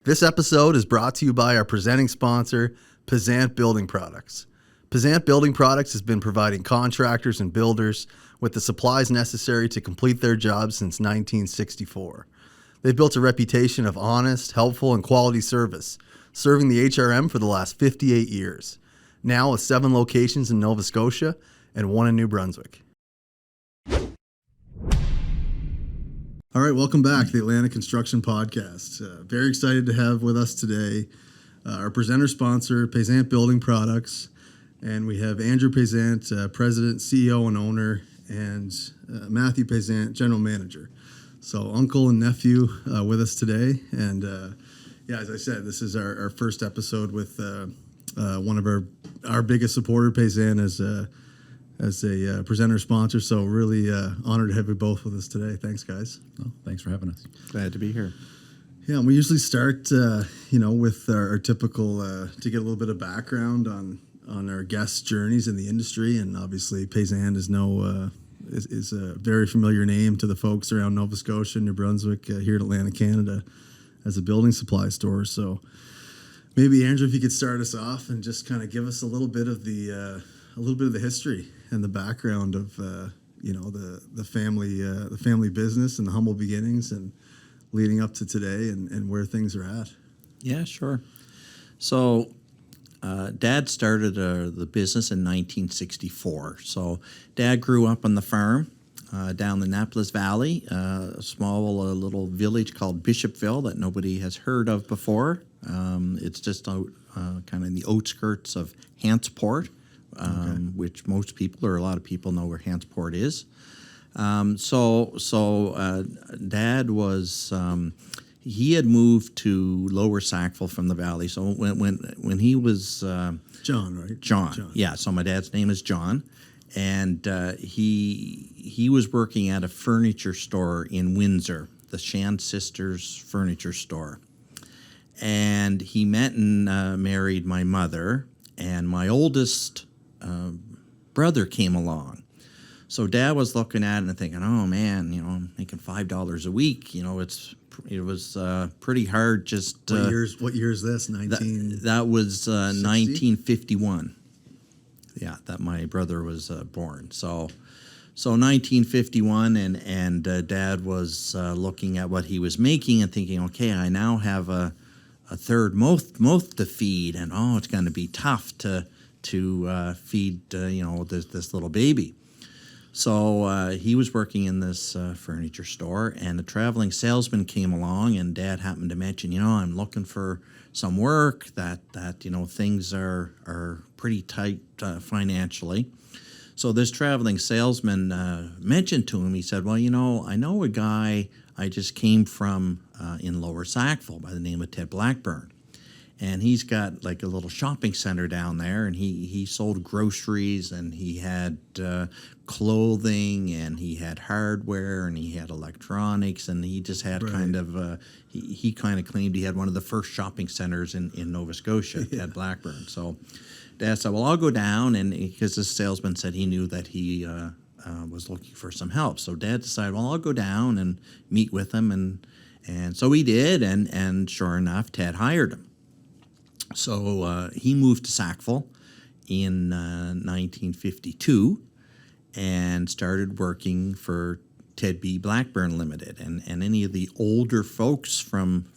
This episode is brought to you by our presenting sponsor, Payzant Building Products. Payzant Building Products has been providing contractors and builders with the supplies necessary to complete their jobs since 1964. They've built a reputation of honest, helpful, and quality service, serving the HRM for the last 58 years. Now with 7 locations in Nova Scotia and 1 in New Brunswick. All right, welcome back to the Atlanta Construction Podcast. Very excited to have with us today our presenter sponsor, Payzant Building Products, and we have Andrew Payzant, President, CEO, and owner, and Matthew Payzant, General Manager. So uncle and nephew with us today, and as I said, this is our first episode with one of our biggest supporter, Payzant, as a presenter sponsor, so really honored to have you both with us today. Thanks, guys. Well, thanks for having us. Glad to be here. Yeah, and we usually start, with our typical to get a little bit of background on our guests' journeys in the industry, and obviously Payzant is a very familiar name to the folks around Nova Scotia, New Brunswick, here in Atlanta, Canada, as a building supply store. So maybe Andrew, if you could start us off and just kind of give us a little bit of the history and the background of the family business and the humble beginnings and leading up to today and where things are at. Yeah, sure. So Dad started the business in 1964. So Dad grew up on the farm down the Annapolis Valley, a small little village called Bishopville that nobody has heard of before. It's just out kind of in the outskirts of Hantsport. Which most people or a lot of people know where Hantsport is. Dad was he had moved to Lower Sackville from the valley. So when he was John, right? John. Yeah. So my dad's name is John, and he was working at a furniture store in Windsor, the Shan Sisters Furniture Store, and he met and married my mother, and my oldest brother came along. So Dad was looking at it and thinking, oh man, I'm making $5 a week. It was pretty hard. Just what year is this? That was 1951. Yeah, that my brother was born. So 1951, and Dad was looking at what he was making and thinking, okay, I now have a third mouth to feed, and it's going to be tough to feed this little baby. So he was working in this furniture store, and a traveling salesman came along, and Dad happened to mention, I'm looking for some work that things are pretty tight financially. So this traveling salesman mentioned to him, he said, well, I know a guy I just came from in Lower Sackville by the name of Ted Blackburn. And he's got like a little shopping center down there, and he sold groceries, and he had clothing, and he had hardware, and he had electronics, and he just had kind of he kind of claimed he had one of the first shopping centers in Nova Scotia, Ted Blackburn. So Dad said, well, I'll go down, and because this salesman said he knew that he was looking for some help. So Dad decided, well, I'll go down and meet with him, and so he did, and sure enough, Ted hired him. So he moved to Sackville in 1952 and started working for Ted B. Blackburn Limited. And any of the older folks from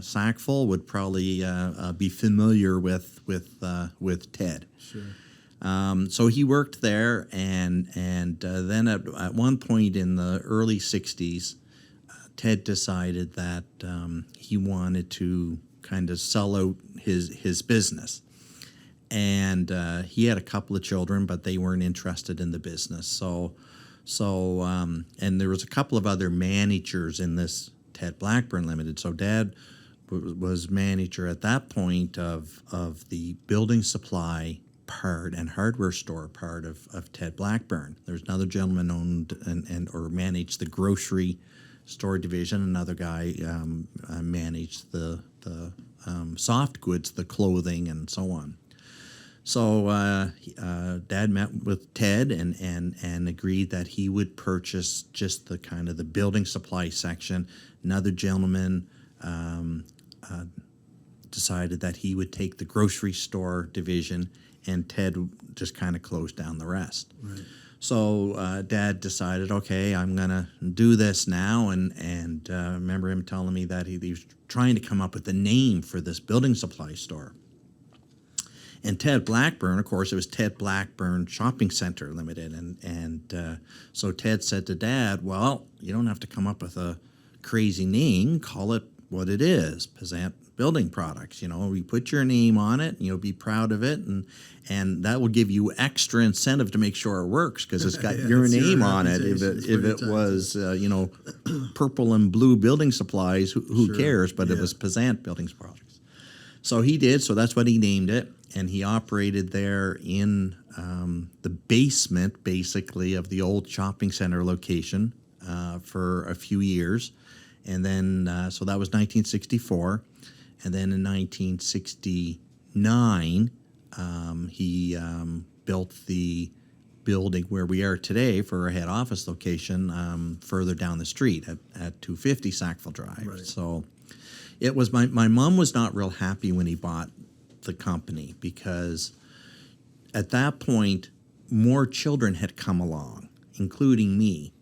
Sackville would probably be familiar with Ted. Sure. So he worked there, and then at one point in the early 60s, Ted decided that he wanted to kind of sell out his business. And he had a couple of children, but they weren't interested in the business. So and there was a couple of other managers in this Ted Blackburn Limited. So Dad was manager at that point of the building supply part and hardware store part of Ted Blackburn. There's another gentleman owned or managed the grocery store division. Another guy managed the soft goods, the clothing, and so on. So Dad met with Ted and agreed that he would purchase just the kind of the building supply section. Another gentleman decided that he would take the grocery store division, and Ted just kind of closed down the rest. Right. So Dad decided, okay, I'm gonna do this now, and I remember him telling me that he was trying to come up with a name for this building supply store. And Ted Blackburn, of course, it was Ted Blackburn Shopping Center Limited, and so Ted said to Dad, well, you don't have to come up with a crazy name, call it what it is, Payzant Building Products. You know, we put your name on it, and you'll be proud of it, and that will give you extra incentive to make sure it works because it's got your name on it. If it was purple and blue building supplies, who cares? But it was Payzant Building Products. So he did. So that's what he named it, and he operated there in the basement, basically, of the old shopping center location for a few years. And then, so that was 1964. And then in 1969, he built the building where we are today for our head office location further down the street at 250 Sackville Drive. Right. So it was, my mom was not real happy when he bought the company because at that point, more children had come along, including me.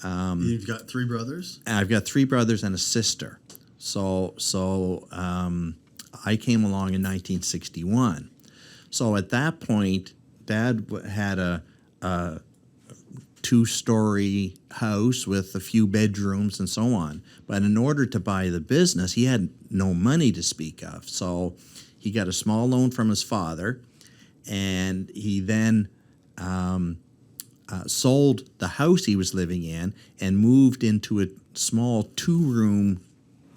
You've got 3 brothers? I've got 3 brothers and a sister. So I came along in 1961. So at that point, Dad had a 2-story house with a few bedrooms and so on. But in order to buy the business, he had no money to speak of. So he got a small loan from his father, and he then sold the house he was living in and moved into a small 2-room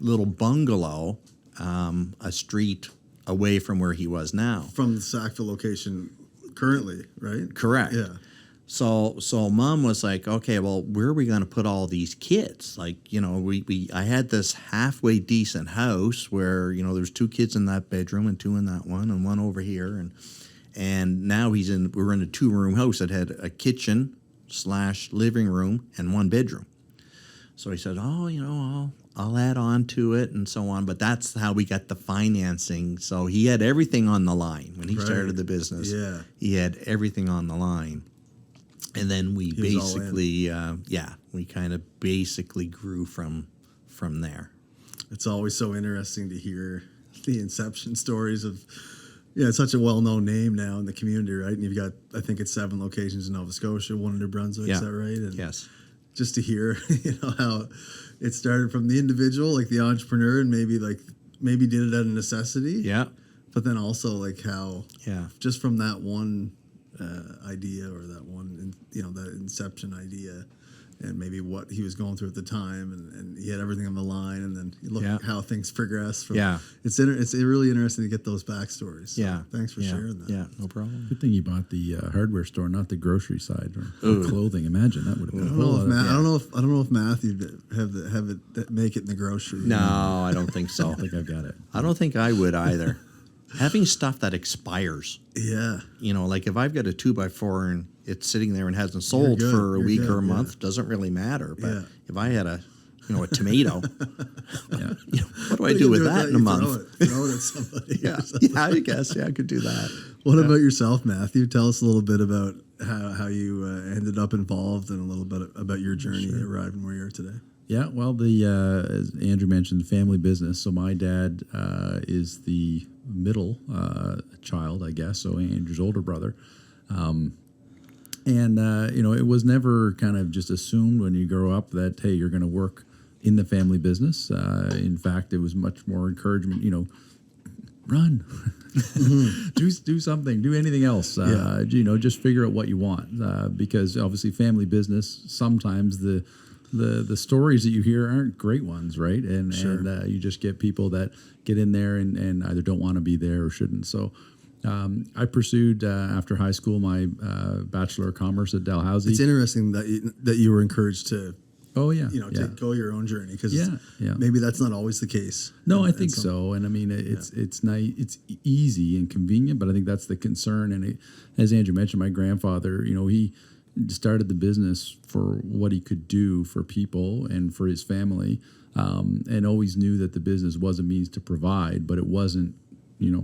little bungalow a street away from where he was now. From the Sackville location currently, right? Correct. Yeah. So Mom was like, okay, well, where are we going to put all these kids? Like, you know, I had this halfway decent house where, you know, there's 2 kids in that bedroom and 2 in that one and 1 over here, and now we're in a 2-room house that had a kitchen / living room and 1 bedroom. So he said, oh, you know, I'll add on to it and so on. But that's how we got the financing. So he had everything on the line when he started the business. Yeah. He had everything on the line. And then we basically, we kind of basically grew from there. It's always so interesting to hear the inception stories of, it's such a well-known name now in the community, right? And you've got, I think it's 7 locations in Nova Scotia, 1 in New Brunswick, is that right? And yes. Just to hear, how it started from the individual, like the entrepreneur, and maybe did it out of necessity. Yeah. But then also like how, just from that one idea or that one, that inception idea, and maybe what he was going through at the time, and he had everything on the line, and then you look at how things progress. It's really interesting to get those backstories. So thanks for sharing that. Yeah, no problem. Good thing you bought the hardware store, not the grocery side or clothing. Imagine that would have been. I don't know if Matthew have it make it in the grocery. No, I don't think so. I think I've got it. I don't think I would either. Having stuff that expires. Yeah. You know, like if I've got a 2x4 and it's sitting there and hasn't sold for a week or a month, doesn't really matter. But if I had a tomato, what do I do with that in a month? Throw it at somebody. I guess. Yeah, I could do that. What about yourself, Matthew? Tell us a little bit about how you ended up involved and a little bit about your journey arriving where you are today. Yeah, well, as Andrew mentioned, family business. So my dad is the middle child, I guess, so Andrew's older brother. It was never kind of just assumed when you grow up that, hey, you're going to work in the family business. In fact, it was much more encouragement, run, do something, do anything else. Just figure out what you want because obviously family business, sometimes the stories that you hear aren't great ones, right? And you just get people that get in there and either don't want to be there or shouldn't. So I pursued after high school my Bachelor of Commerce at Dalhousie. It's interesting that you were encouraged to to go your own journey because maybe that's not always the case. No, I think so. And I mean, it's nice, it's easy and convenient, but I think that's the concern. And as Andrew mentioned, my grandfather, he started the business for what he could do for people and for his family. and always knew that the business was a means to provide, but it wasn't,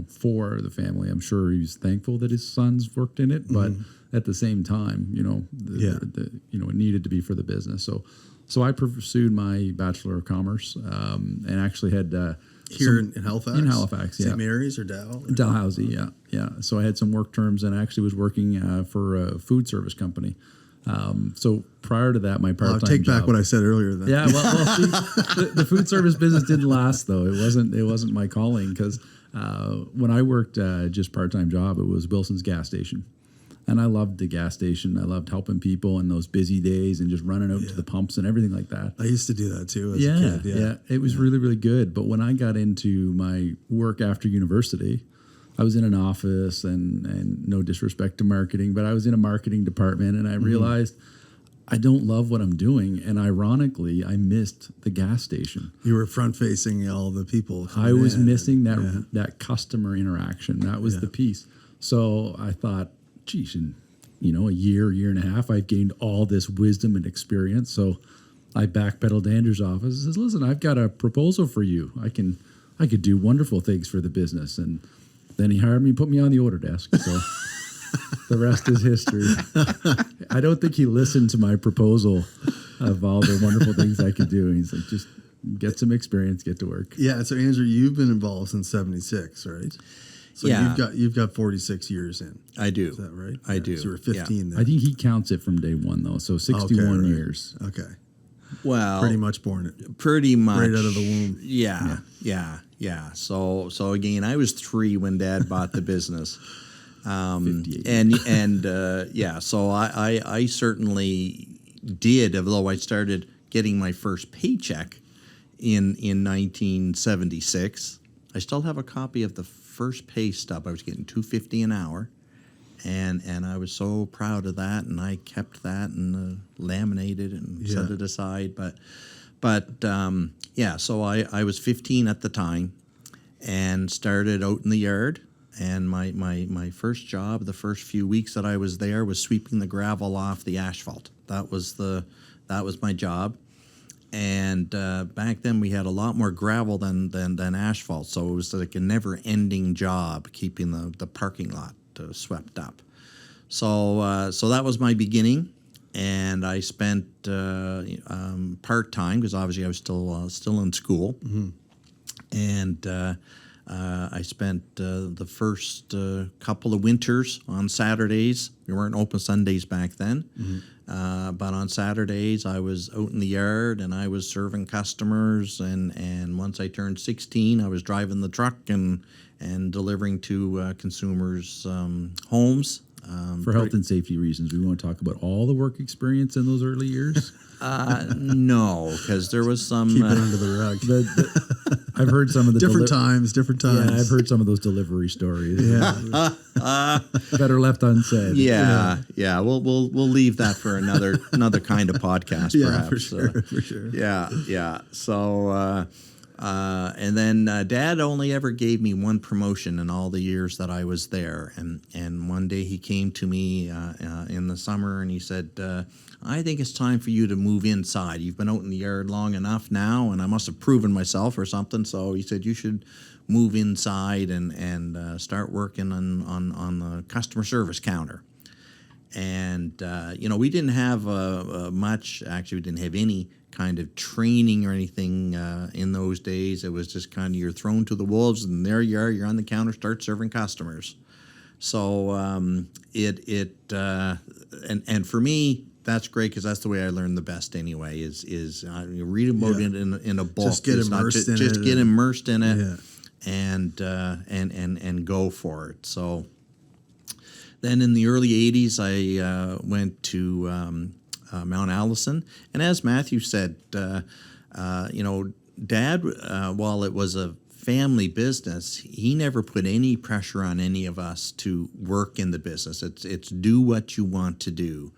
for the family. I'm sure he was thankful that his sons worked in it, but at the same time, it needed to be for the business. So I pursued my Bachelor of Commerce, and actually had Here in Halifax? In Halifax, yeah. St. Mary's or Dow? Dalhousie, yeah. So I had some work terms, and I actually was working for a food service company. So prior to that, my part-time I'll take job, back what I said earlier then. yeah, well see, the food service business didn't last though. It wasn't my calling, because when I worked just part-time job, it was Wilson's gas station. And I loved the gas station. I loved helping people in those busy days and just running out to the pumps and everything like that. I used to do that too as a kid. Yeah. It was really, really good. But when I got into my work after university, I was in an office, and no disrespect to marketing, but I was in a marketing department, and I realized I don't love what I'm doing. And ironically, I missed the gas station. You were front-facing all the people. I was missing that customer interaction. That was the piece. So I thought, geez, in a year and a half, I've gained all this wisdom and experience. So I backpedaled to Andrew's office and says, listen, I've got a proposal for you. I could do wonderful things for the business. And then he hired me, put me on the order desk. So the rest is history. I don't think he listened to my proposal of all the wonderful things I could do. He's like, just get some experience, get to work. Yeah. So Andrew, you've been involved since '76, right? So you've got 46 years in. I do. Is that right? I do. So you were 15 then. I think he counts it from day one, though. So 61 years. Okay. Well, Pretty much born it. Pretty much. Right out of the womb. Yeah. So again, I was 3 when Dad bought the business. 58. So I certainly did, although I started getting my first paycheck in 1976. I still have a copy of the first pay stub. I was getting $2.50 an hour, and I was so proud of that, and I kept that and laminated and set it aside. So I was 15 at the time, and started out in the yard. And my first job, the first few weeks that I was there, was sweeping the gravel off the asphalt. That was my job. And back then we had a lot more gravel than asphalt, so it was like a never-ending job keeping the parking lot swept up. So that was my beginning, and I spent part-time, because obviously I was still in school, and I spent the first couple of winters on Saturdays. We weren't open Sundays back then. But on Saturdays, I was out in the yard, and I was serving customers. And once I turned 16, I was driving the truck and delivering to consumers' homes. For health and safety reasons, we want to talk about all the work experience in those early years. No, because there was some. Keep it under the rug. I've heard some of the different times. Yeah, I've heard some of those delivery stories. Yeah. Better left unsaid. Yeah. We'll leave that for another kind of podcast, perhaps. For sure. Yeah. So, and then Dad only ever gave me one promotion in all the years that I was there. And one day he came to me in the summer, and he said, I think it's time for you to move inside. You've been out in the yard long enough now, and I must have proven myself or something. So he said, you should move inside and start working on the customer service counter. And, we didn't have much. Actually, we didn't have any kind of training or anything in those days. It was just kind of you're thrown to the wolves, and there you are. You're on the counter, start serving customers. So and for me, that's great, because that's the way I learned the best anyway. Is you read about it in a book. Just get immersed in it. Just get immersed in it, and go for it. So then in the early '80s, I went to Mount Allison, and as Matthew said, Dad, while it was a family business, he never put any pressure on any of us to work in the business. It's do what you want to do.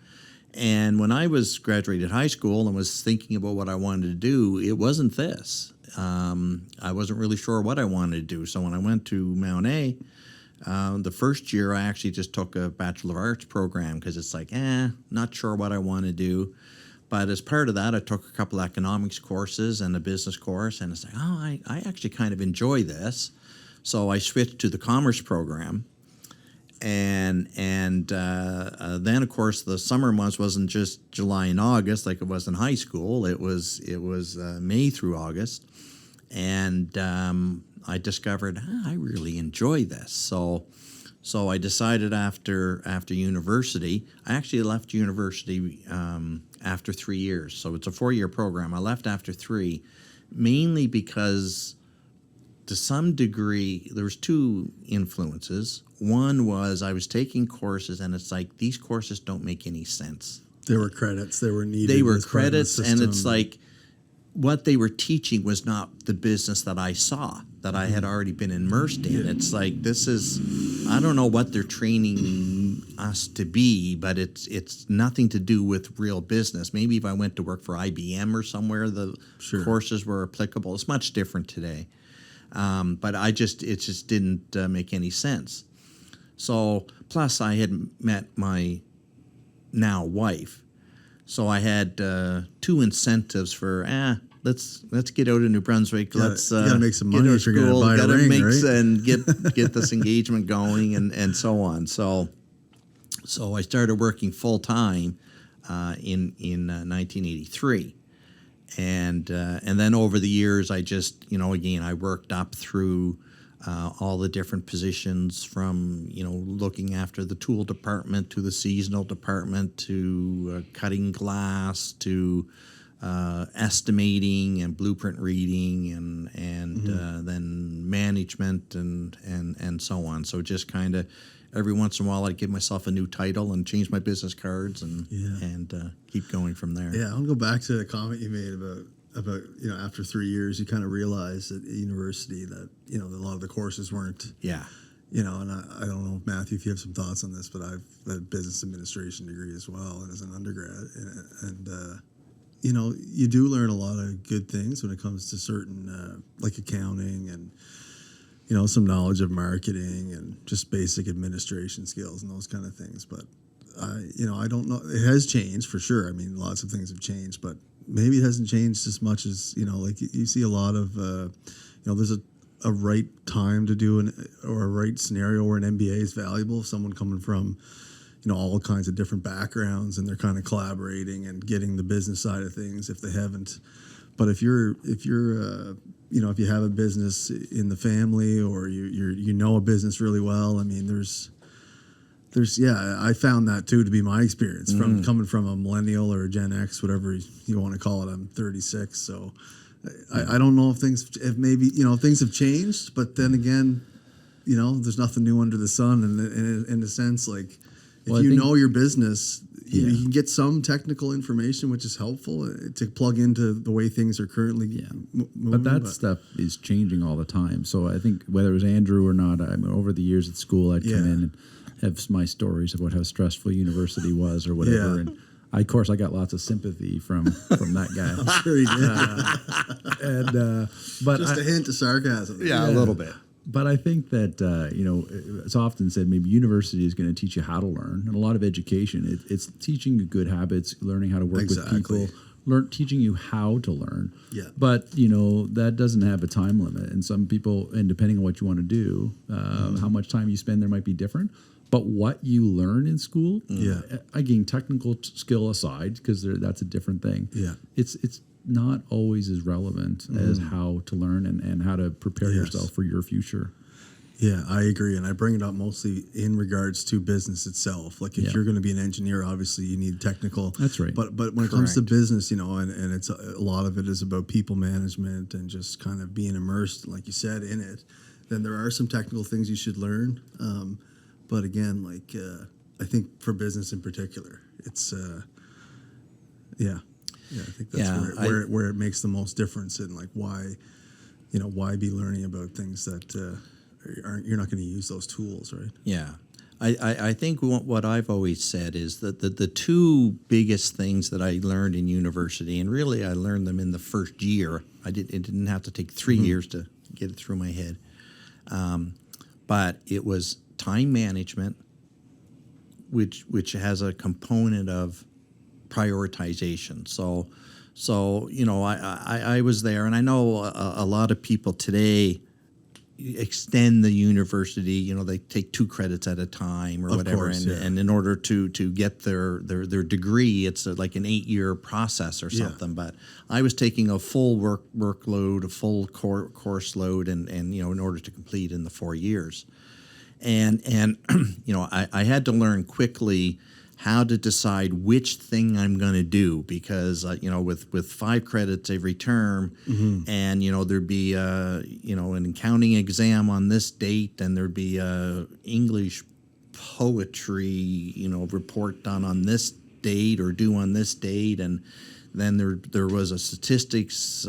And when I was graduated high school and was thinking about what I wanted to do, it wasn't this. I wasn't really sure what I wanted to do. So when I went to Mount A, the first year I actually just took a Bachelor of Arts program, because it's like, not sure what I want to do. But as part of that, I took a couple economics courses and a business course, and it's like, oh, I actually kind of enjoy this. So I switched to the commerce program. And then, of course, the summer months wasn't just July and August like it was in high school. It was May through August. And I discovered I really enjoy this. So I decided after university, I actually left university after 3 years. So it's a 4-year program. I left after 3, mainly because to some degree, there was 2 influences. One was I was taking courses, and it's like, these courses don't make any sense. There were credits. They were needed. They were as part of the credits, and it's system. like, what they were teaching was not the business that I saw, that I had already been immersed in. It's like, this is, I don't know what they're training us to be, but it's nothing to do with real business. Maybe if I went to work for IBM or somewhere, the courses were applicable. It's much different today. But it just didn't make any sense. So, plus I had met my now wife. So I had 2 incentives for, let's get out of New Brunswick. Let's you gotta make some money get if you're gonna buy a ring, right? And get this engagement going and so on. So I started working full time in 1983. And then over the years, I just, again, I worked up through all the different positions, from, looking after the tool department to the seasonal department to cutting glass to estimating and blueprint reading and then management and so on. So just kind of every once in a while, I'd give myself a new title and change my business cards and keep going from there. Yeah, I'll go back to the comment you made about after 3 years, you kind of realize at university that a lot of the courses weren't. Yeah. And I don't know, Matthew, if you have some thoughts on this, but I've had a business administration degree as well, and as an undergrad, and you do learn a lot of good things when it comes to certain like accounting and some knowledge of marketing and just basic administration skills and those kind of things. But I don't know. It has changed for sure. I mean, lots of things have changed, but maybe it hasn't changed as much as like you see a lot of there's a right time to do or a right scenario where an MBA is valuable. Someone coming from all kinds of different backgrounds, and they're kind of collaborating and getting the business side of things if they haven't. But if you have a business in the family, or you a business really well, I mean, I found that too to be my experience from coming from a millennial or a Gen X, whatever you want to call it. I'm 36, so I don't know if things have changed, but then again, there's nothing new under the sun, and in a sense, like if you know your business, you can get some technical information, which is helpful to plug into the way things are currently moving. But stuff is changing all the time. So I think whether it was Andrew or not, I mean, over the years at school, I'd come in and have my stories about how stressful university was or whatever. And I got lots of sympathy from that guy. I'm sure he did. But just a hint of sarcasm. Yeah, a little bit. But I think that, it's often said maybe university is going to teach you how to learn. And a lot of education, it's teaching you good habits, learning how to work with people, teaching you how to learn. Yeah. But, that doesn't have a time limit. And some people, and depending on what you want to do, how much time you spend there might be different. But what you learn in school, again, technical skill aside, because that's a different thing. Yeah. It's not always as relevant as how to learn and how to prepare yourself for your future. Yeah, I agree. And I bring it up mostly in regards to business itself. Like if you're going to be an engineer, obviously you need technical. That's right. But when it comes to business, and it's a lot of it is about people management and just kind of being immersed, like you said, in it, then there are some technical things you should learn. But again, like I think for business in particular, it's I think that's where it makes the most difference in like why be learning about things that you're not going to use those tools, right? Yeah. I think what I've always said is that the 2 biggest things that I learned in university, and really I learned them in the first year. It didn't have to take 3 years to get it through my head. But it was time management, which has a component of prioritization. So I was there, and I know a lot of people today extend the university. They take 2 credits at a time or Of whatever, course, yeah. and in order to get their degree, it's like an 8-year process or Yeah. something. But I was taking a full workload, a full course load, and in order to complete in the 4 years, and I had to learn quickly how to decide which thing I'm going to do, because with 5 credits every term, and there'd be an accounting exam on this date, and there'd be English poetry report done on this date or due on this date, and then there was a statistics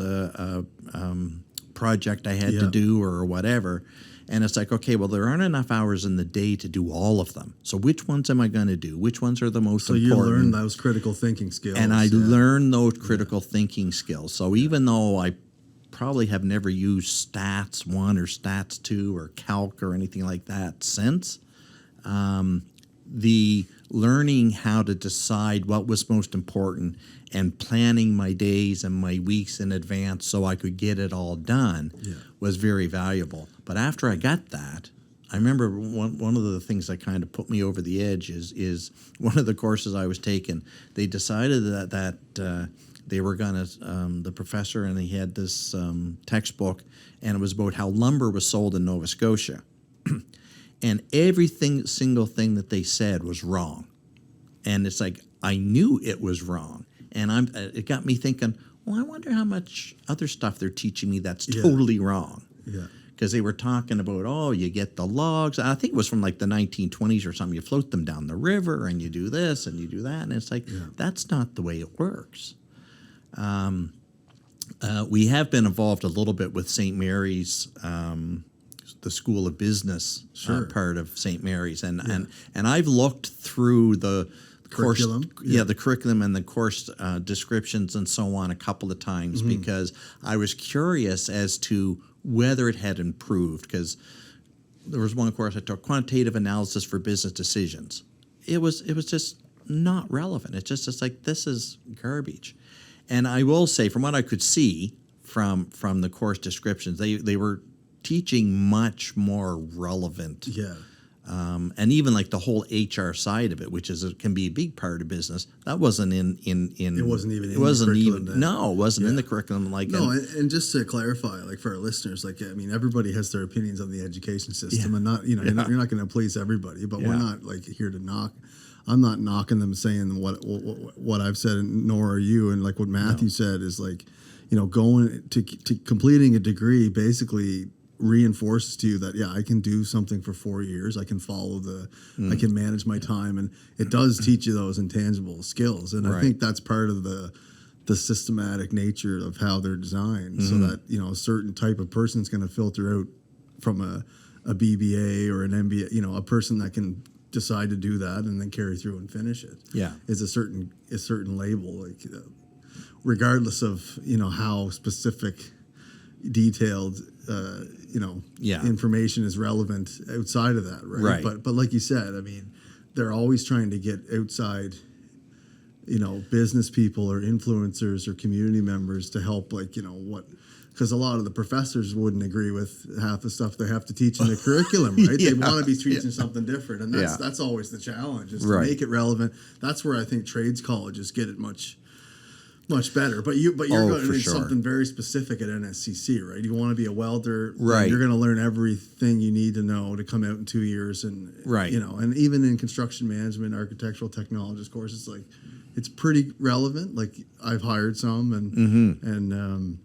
project I had to do or whatever. And it's like, okay, well, there aren't enough hours in the day to do all of them. So which ones am I going to do? Which ones are the most important? So you learn those critical thinking skills. And I learned those critical thinking skills. So even though I probably have never used Stats 1 or Stats 2 or Calc or anything like that since, the learning how to decide what was most important and planning my days and my weeks in advance so I could get it all done was very valuable. But after I got that, I remember one of the things that kind of put me over the edge is one of the courses I was taking. They decided that they were going to, the professor, and he had this textbook, and it was about how lumber was sold in Nova Scotia. And single thing that they said was wrong. And it's like, I knew it was wrong. And it got me thinking, well, I wonder how much other stuff they're teaching me that's totally wrong. Yeah. Because they were talking about, you get the logs. I think it was from like the 1920s or something. You float them down the river, and you do this and you do that. And it's like, that's not the way it works. We have been involved a little bit with St. Mary's, the School of Business part of St. Mary's. And I've looked through the curriculum, course, the curriculum and the course descriptions and so on a couple of times, because I was curious as to whether it had improved. Because there was one course I took, quantitative analysis for business decisions. It was just not relevant. It's like, this is garbage. And I will say, from what I could see from the course descriptions, they were teaching much more relevant. Yeah. And even like the whole HR side of it, which can be a big part of business, that wasn't in. It wasn't even. It wasn't even. No, it wasn't in the curriculum. And just to clarify, like for our listeners, everybody has their opinions on the education system, and not you're not going to please everybody. But we're not like here to knock. I'm not knocking them, saying what I've said, and nor are you. And like what Matthew said is like, going to completing a degree basically reinforces to you that I can do something for 4 years. I can follow I can manage my time, and it does teach you those intangible skills. And I think that's part of the systematic nature of how they're designed, so that a certain type of person is going to filter out from a BBA or an MBA. A person that can decide to do that and then carry through and finish it. Is a certain label, regardless of how specific, detailed information is relevant outside of that, right? But like you said, I mean, they're always trying to get outside business people or influencers or community members to help, because a lot of the professors wouldn't agree with half the stuff they have to teach in the curriculum, right? They want to be teaching something different, and that's always the challenge, is to make it relevant. That's where I think trades colleges get it much better. But you're going to need something very specific at NSCC, right? You want to be a welder, right? You're going to learn everything you need to know to come out in 2 years, and and even in construction management, architectural technologist courses, it's pretty relevant. Like I've hired some, and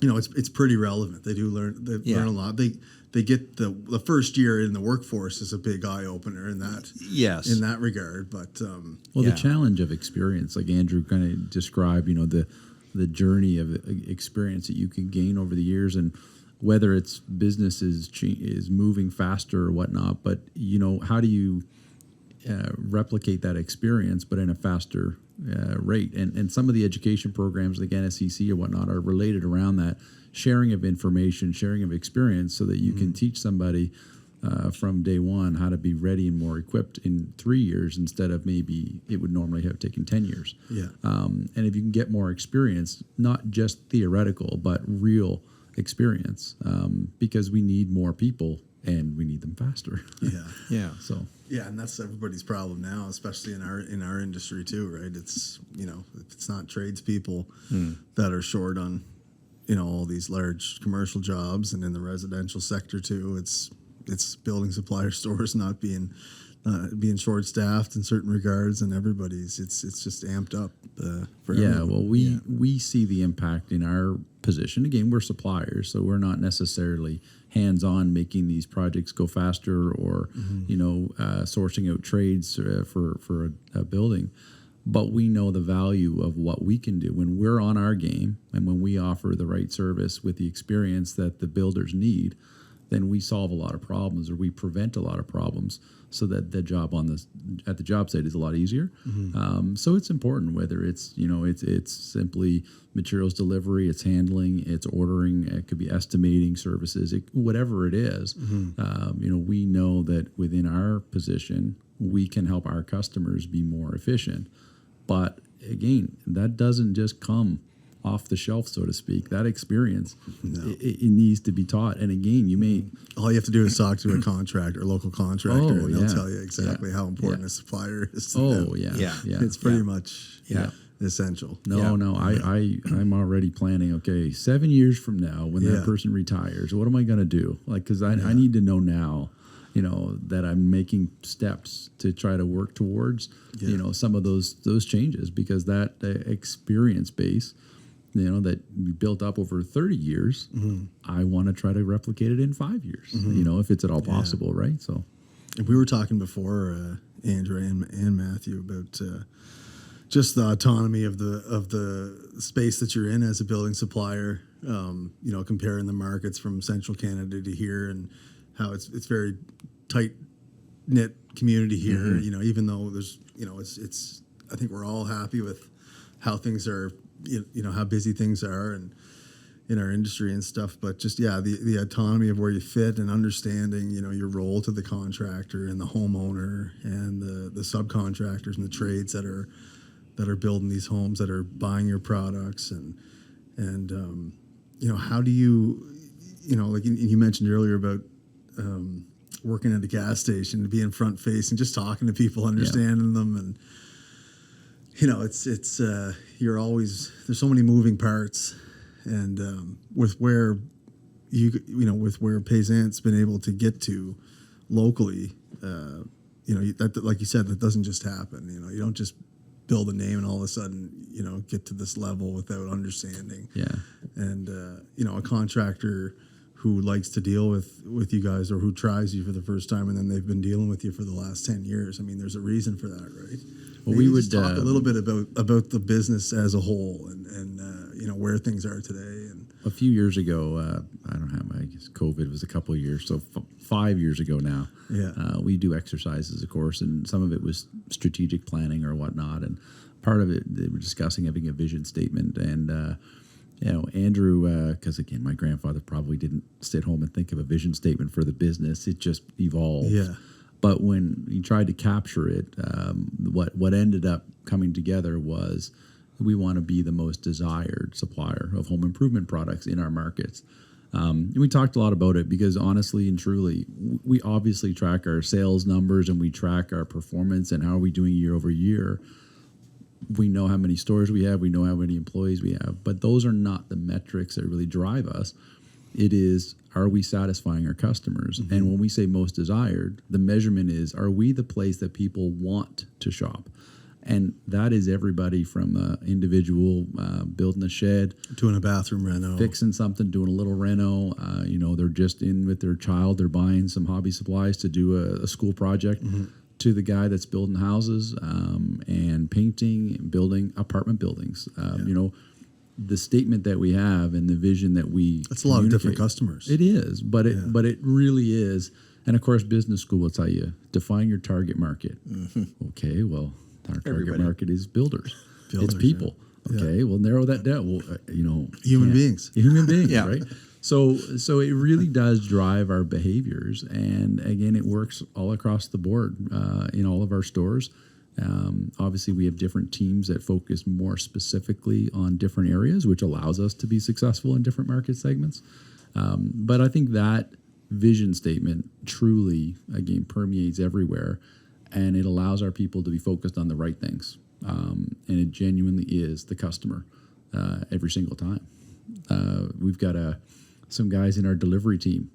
it's pretty relevant. They do learn. They learn a lot. They get the first year in the workforce is a big eye opener in that. Yes. In that regard, but the challenge of experience, like Andrew kind of described, the journey of experience that you can gain over the years, and whether it's business is moving faster or whatnot, but how do you replicate that experience, but in a faster rate? And some of the education programs like NSCC or whatnot are related around that sharing of information, sharing of experience, so that you can teach somebody from day one, how to be ready and more equipped in 3 years instead of maybe it would normally have taken 10 years. Yeah. And if you can get more experience, not just theoretical, but real experience, because we need more people and we need them faster. Yeah. Yeah. So Yeah, and that's everybody's problem now, especially in our industry too, right? It's, if it's not tradespeople that are short on, all these large commercial jobs, and in the residential sector too, it's building supplier stores not being short staffed in certain regards, and everybody's it's just amped up for everyone. well, we see the impact in our position. Again, we're suppliers, so we're not necessarily hands-on making these projects go faster or sourcing out trades for a building. But we know the value of what we can do when we're on our game and when we offer the right service with the experience that the builders need. Then we solve a lot of problems, or we prevent a lot of problems, so that the job at the job site is a lot easier. So it's important, whether it's it's simply materials delivery, it's handling, it's ordering, it could be estimating services, whatever it is. We know that within our position, we can help our customers be more efficient. But again, that doesn't just come off the shelf, so to speak. That experience, it needs to be taught. And again, all you have to do is talk to a contractor, a local contractor, and they'll tell you exactly how important a supplier is to them. It's pretty much essential. I'm already planning, okay, 7 years from now when that person retires, what am I going to do? Because I need to know now, that I'm making steps to try to work towards, some of those changes, because that experience base, that we built up over 30 years, I want to try to replicate it in 5 years, if it's at all possible, right? So we were talking before, Andrew and Matthew, about just the autonomy of the space that you're in as a building supplier, comparing the markets from central Canada to here, and how it's very tight knit community here. Even though there's it's I think we're all happy with how things are, how busy things are and in our industry and stuff, but just the autonomy of where you fit and understanding your role to the contractor and the homeowner and the subcontractors and the trades that are building these homes, that are buying your products, and how do you like you mentioned earlier about working at a gas station, to be in front facing, just talking to people, understanding them, and it's you're always, there's so many moving parts, and with where with where Payzant's been able to get to locally, that, like you said, that doesn't just happen. You don't just build a name and all of a sudden get to this level without understanding. And a contractor who likes to deal with you guys, or who tries you for the first time and then they've been dealing with you for the last 10 years. I mean, there's a reason for that, right? Well, we would talk a little bit about the business as a whole, and where things are today. And a few years ago, I don't have, I guess COVID was a couple of years, so 5 years ago now. We do exercises, of course, and some of it was strategic planning or whatnot, and part of it they were discussing having a vision statement. And Andrew, because again, my grandfather probably didn't sit home and think of a vision statement for the business. It just evolved. But when he tried to capture it, what ended up coming together was, we want to be the most desired supplier of home improvement products in our markets. And we talked a lot about it because honestly and truly, we obviously track our sales numbers and we track our performance and how are we doing year over year. We know how many stores we have, we know how many employees we have, but those are not the metrics that really drive us. It is, are we satisfying our customers? And when we say most desired, the measurement is, are we the place that people want to shop? And that is everybody from individual building a shed, doing a bathroom reno, fixing something, doing a little reno. They're just in with their child, they're buying some hobby supplies to do a school project, to the guy that's building houses and painting and building apartment buildings. The statement that we have and the vision that we That's a lot of different customers. It is, but it really is. And of course, business school will tell you, define your target market. Okay, well, our target market is builders. It's people. Okay, we'll narrow that down. Well, human beings. Human beings, right? So it really does drive our behaviors, and again, it works all across the board in all of our stores. Obviously, we have different teams that focus more specifically on different areas, which allows us to be successful in different market segments. But I think that vision statement truly, again, permeates everywhere, and it allows our people to be focused on the right things. And it genuinely is the customer every single time. We've got some guys in our delivery team.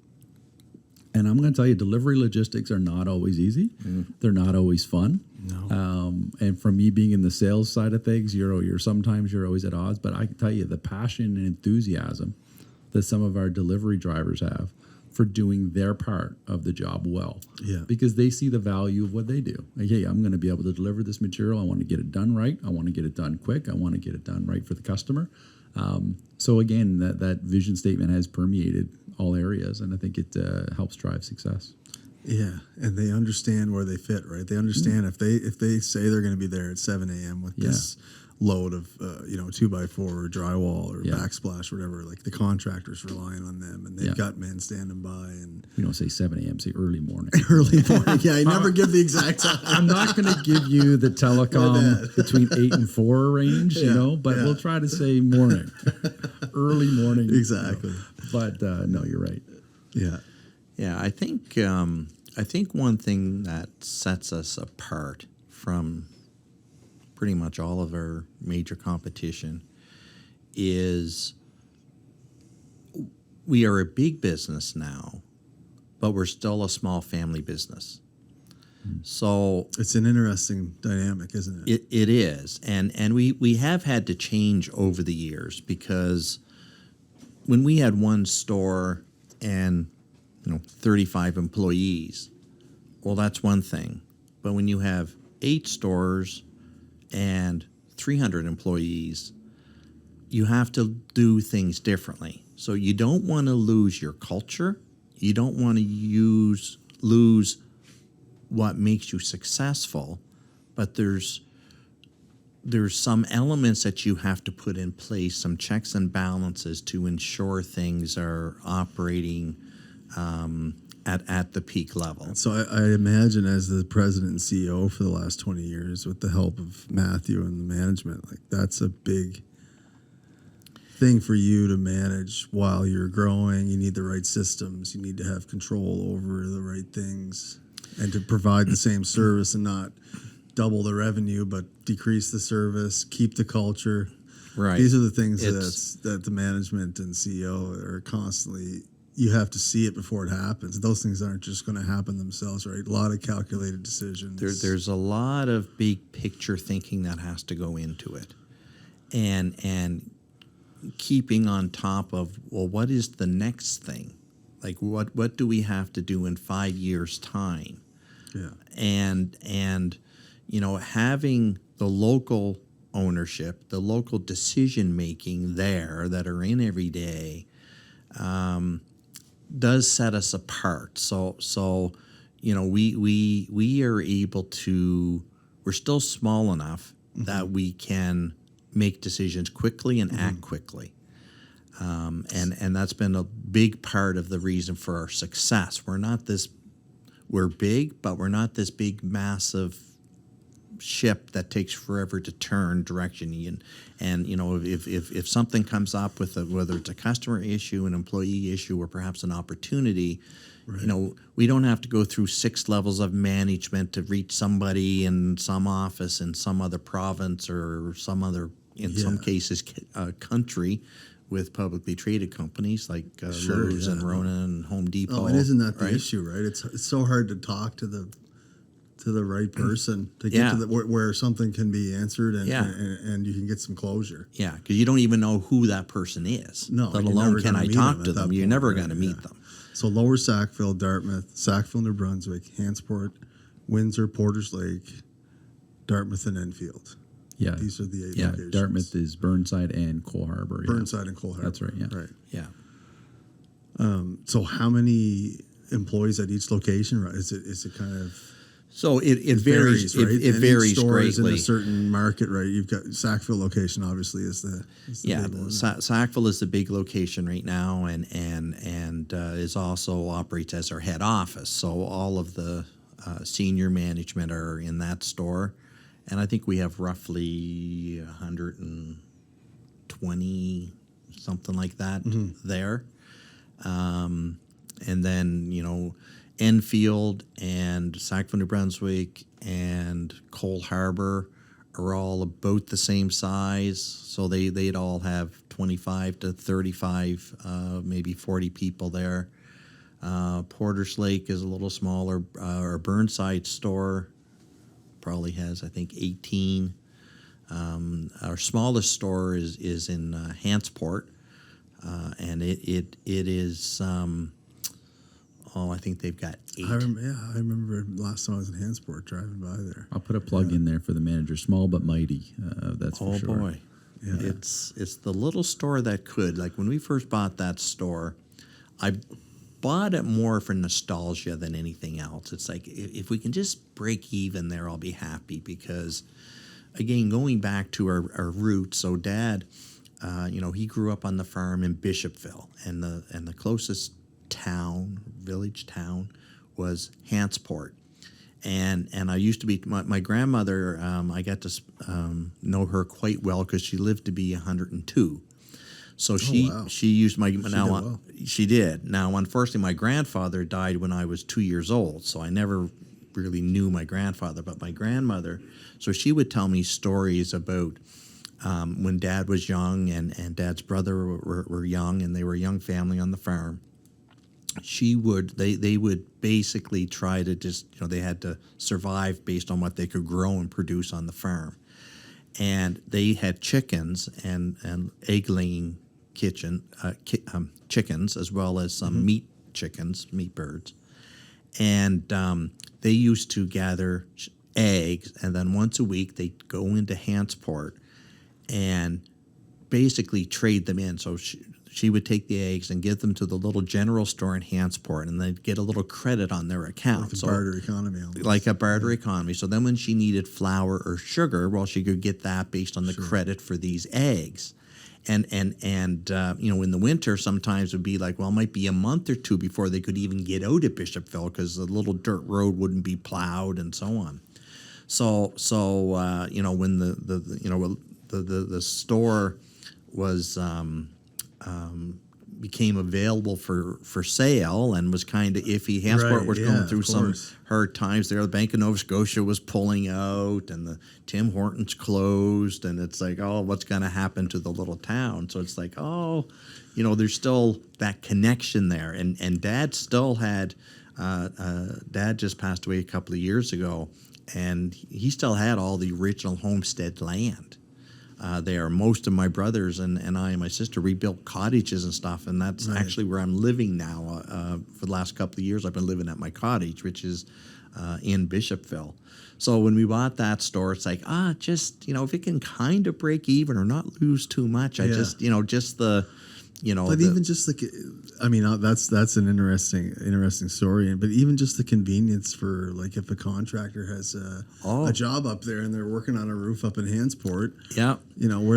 And I'm going to tell you, delivery logistics are not always easy. They're not always fun. No. And from me being in the sales side of things, sometimes you're always at odds. But I can tell you the passion and enthusiasm that some of our delivery drivers have for doing their part of the job well. Yeah. Because they see the value of what they do. Like, hey, I'm going to be able to deliver this material. I want to get it done right. I want to get it done quick. I want to get it done right for the customer. So again, that vision statement has permeated all areas, and I think it helps drive success. Yeah, and they understand where they fit, right? They understand if they say they're going to be there at 7 a.m. with this load of 2x4 or drywall or backsplash or whatever, like the contractor's relying on them, and they've got men standing by. And we don't say 7 a.m., say early morning. Early morning, yeah. I never give the exact time. I'm not going to give you the telecom between 8 and 4 range, but we'll try to say morning, early morning. Exactly. But no, you're right. Yeah. Yeah, I think one thing that sets us apart from pretty much all of our major competition is we are a big business now, but we're still a small family business. So it's an interesting dynamic, isn't it? It is, and we have had to change over the years, because when we had one store and 35 employees, well, that's one thing. But when you have 8 stores and 300 employees, you have to do things differently. So you don't want to lose your culture. You don't want to lose what makes you successful, but there's some elements that you have to put in place, some checks and balances to ensure things are operating at the peak level. So I imagine, as the president and CEO for the last 20 years, with the help of Matthew and the management, like that's a big thing for you to manage while you're growing. You need the right systems. You need to have control over the right things, and to provide the same service and not double the revenue, but decrease the service, keep the culture. Right. These are the things that the management and CEO are constantly. You have to see it before it happens. Those things aren't just going to happen themselves, right? A lot of calculated decisions. There's a lot of big picture thinking that has to go into it, and keeping on top of, well, what is the next thing? Like what do we have to do in 5 years' time? Yeah, and having the local ownership, the local decision making there that are in every day. Does set us apart. So we are able to. We're still small enough that we can make decisions quickly and act quickly, and that's been a big part of the reason for our success. We're big, but we're not this big massive ship that takes forever to turn direction. And if something comes up with whether it's a customer issue, an employee issue, or perhaps an opportunity, right. We don't have to go through 6 levels of management to reach somebody in some office in some other province or some other, some cases, country with publicly traded companies like Lowe's and Rona and Home Depot. Oh, and isn't that the right? issue, right? It's so hard to talk to the right person to get to where something can be answered and you can get some closure. Yeah, because you don't even know who that person is. No, let alone can I talk to them. You're never going to meet them. So Lower Sackville, Dartmouth, Sackville, New Brunswick, Hansport, Windsor, Porters Lake, Dartmouth, and Enfield. Yeah, these are the 8 locations. Dartmouth is Burnside and Cole Harbour. Burnside and Cole Harbour. That's right. Yeah, right. Yeah. So how many employees at each location? Is it kind of? So it varies. right? It And varies each store is in greatly. a certain market, right? You've got Sackville location, obviously, is the Yeah, big one. Sackville is the big location right now, and is also operates as our head office. So all of the senior management are in that store, and I think we have roughly 120, something like that there. And then Enfield and Sackville, New Brunswick, and Cole Harbor are all about the same size, so they'd all have 25 to 35, maybe 40 people there. Porter's Lake is a little smaller. Our Burnside store probably has, I think, 18. Our smallest store is in Hantsport, and it is. I think they've got 8. I remember last time I was in Hansport driving by there. I'll put a plug in there for the manager. Small but mighty. That's for sure. Oh boy, Yeah. it's the little store that could. Like when we first bought that store, I bought it more for nostalgia than anything else. It's like if we can just break even there, I'll be happy, because again, going back to our roots. So Dad, he grew up on the farm in Bishopville, and the closest village town was Hantsport. And I used to be, my grandmother, I got to know her quite well because she lived to be 102. So she used she did. Now, unfortunately, my grandfather died when I was 2 years old, so I never really knew my grandfather. But my grandmother, so she would tell me stories about when Dad was young and Dad's brother were young, and they were a young family on the farm. They would basically try to just, they had to survive based on what they could grow and produce on the farm. And they had chickens and egg-laying chickens, as well as some meat birds. And they used to gather eggs, and then once a week they'd go into Hantsport and basically trade them in. So she would take the eggs and give them to the little general store in Hantsport, and they'd get a little credit on their account. Like a barter economy almost. Like a barter economy. So then when she needed flour or sugar, well, she could get that based on the credit for these eggs. And in the winter, sometimes it would be like, well, it might be a month or two before they could even get out of Bishopville because the little dirt road wouldn't be plowed and so on. So when the store was became available for sale and was kind of iffy. Hantsport was going through some hard times there. The Bank of Nova Scotia was pulling out, and the Tim Hortons closed, and it's like, oh, what's going to happen to the little town? So it's like, there's still that connection there, and Dad still had. Dad just passed away a couple of years ago, and he still had all the original homestead land. There, most of my brothers and I and my sister rebuilt cottages and stuff, and that's actually where I'm living now. For the last couple of years, I've been living at my cottage, which is in Bishopville. So when we bought that store, it's like, just if it can kind of break even or not lose too much, I just the. But even just that's an interesting story. But even just the convenience for, like, if a contractor has a job up there and they're working on a roof up in Hantsport, where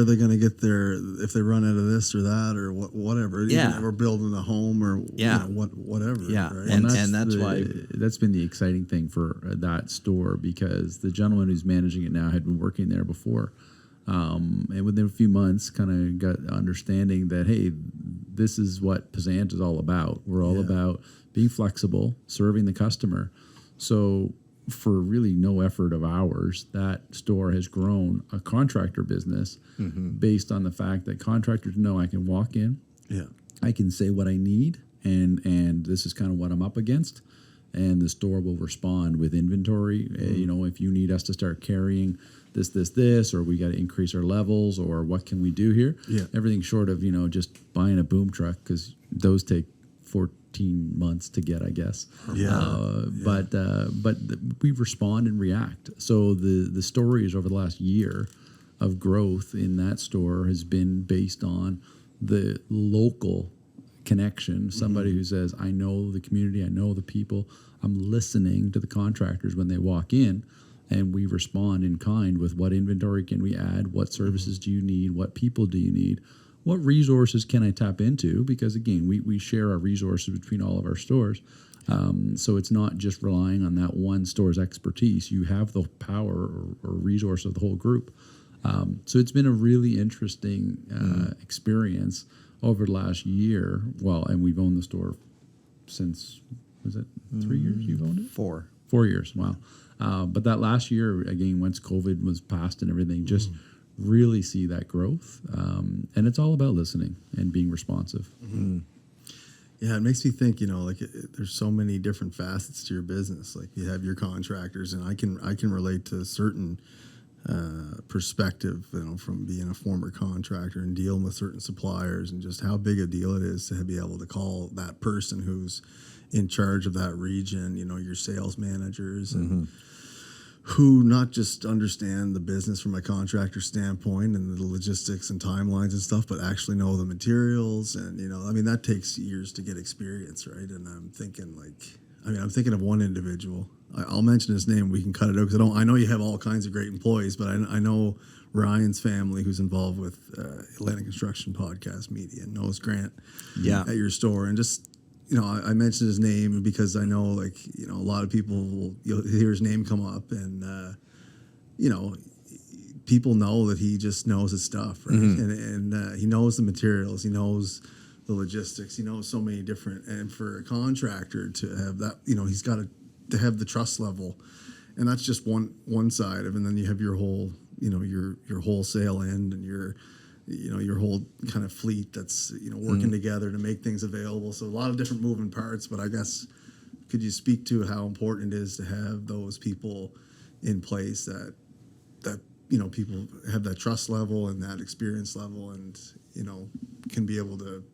are they going to get if they run out of this or that or whatever, or building a home or whatever. Yeah, right? And that's why that's been the exciting thing for that store, because the gentleman who's managing it now had been working there before. And within a few months, kind of got understanding that, hey, this is what Payzant is all about. We're all about being flexible, serving the customer. So for really no effort of ours, that store has grown a contractor business based on the fact that contractors know I can walk in, I can say what I need, and this is kind of what I'm up against. And the store will respond with inventory. If you need us to start carrying this, or we got to increase our levels, or what can we do here? Everything short of just buying a boom truck, because those take 14 months to get, I guess. But we respond and react. So the stories over the last year of growth in that store has been based on the local connection, somebody who says, I know the community, I know the people, I'm listening to the contractors when they walk in, and we respond in kind with what inventory can we add, what services do you need, what people do you need, what resources can I tap into, because again, we share our resources between all of our stores. So it's not just relying on that one store's expertise. You have the power or resource of the whole group. So it's been a really interesting experience over the last year. Well, and we've owned the store since, was it 3 years you've owned it? 4. 4 years, wow. But that last year, again, once COVID was passed and everything, just really see that growth. And it's all about listening and being responsive. Yeah, it makes me think, like there's so many different facets to your business. Like you have your contractors, and I can relate to a certain perspective, from being a former contractor and dealing with certain suppliers, and just how big a deal it is to be able to call that person who's in charge of that region, your sales managers, and who not just understand the business from a contractor standpoint and the logistics and timelines and stuff, but actually know the materials. And, that takes years to get experience, right? And I'm thinking I'm thinking of one individual. I'll mention his name. We can cut it out because I know you have all kinds of great employees, but I know Ryan's family, who's involved with Atlantic Construction Podcast Media, and knows Grant at your store. And just, I mentioned his name because I know, a lot of people you'll hear his name come up, and people know that he just knows his stuff, right? And he knows the materials, he knows the logistics, he knows so many different. And for a contractor to have that, he's got to have the trust level, and that's just one side of it. And then you have your whole, your wholesale end, and your whole kind of fleet that's working together to make things available. So a lot of different moving parts. But I guess, could you speak to how important it is to have those people in place that people have that trust level and that experience level, and can be able to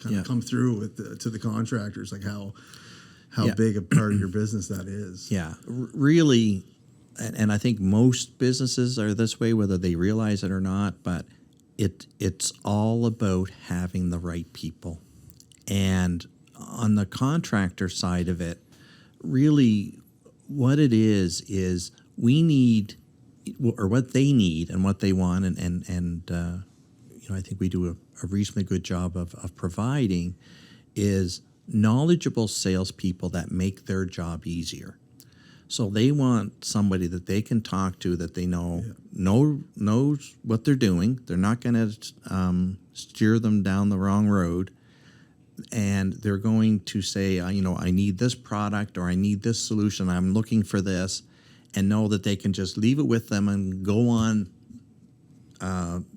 kind of come through with to the contractors, like how big a part of your business that is. Really. And I think most businesses are this way, whether they realize it or not, but it's all about having the right people. And on the contractor side of it, really what it is we need, or what they need and what they want, and I think we do a reasonably good job of providing, is knowledgeable salespeople that make their job easier. So they want somebody that they can talk to, that they knows what they're doing. They're not going to steer them down the wrong road, and they're going to say, I need this product, or I need this solution. I'm looking for this, and know that they can just leave it with them and go on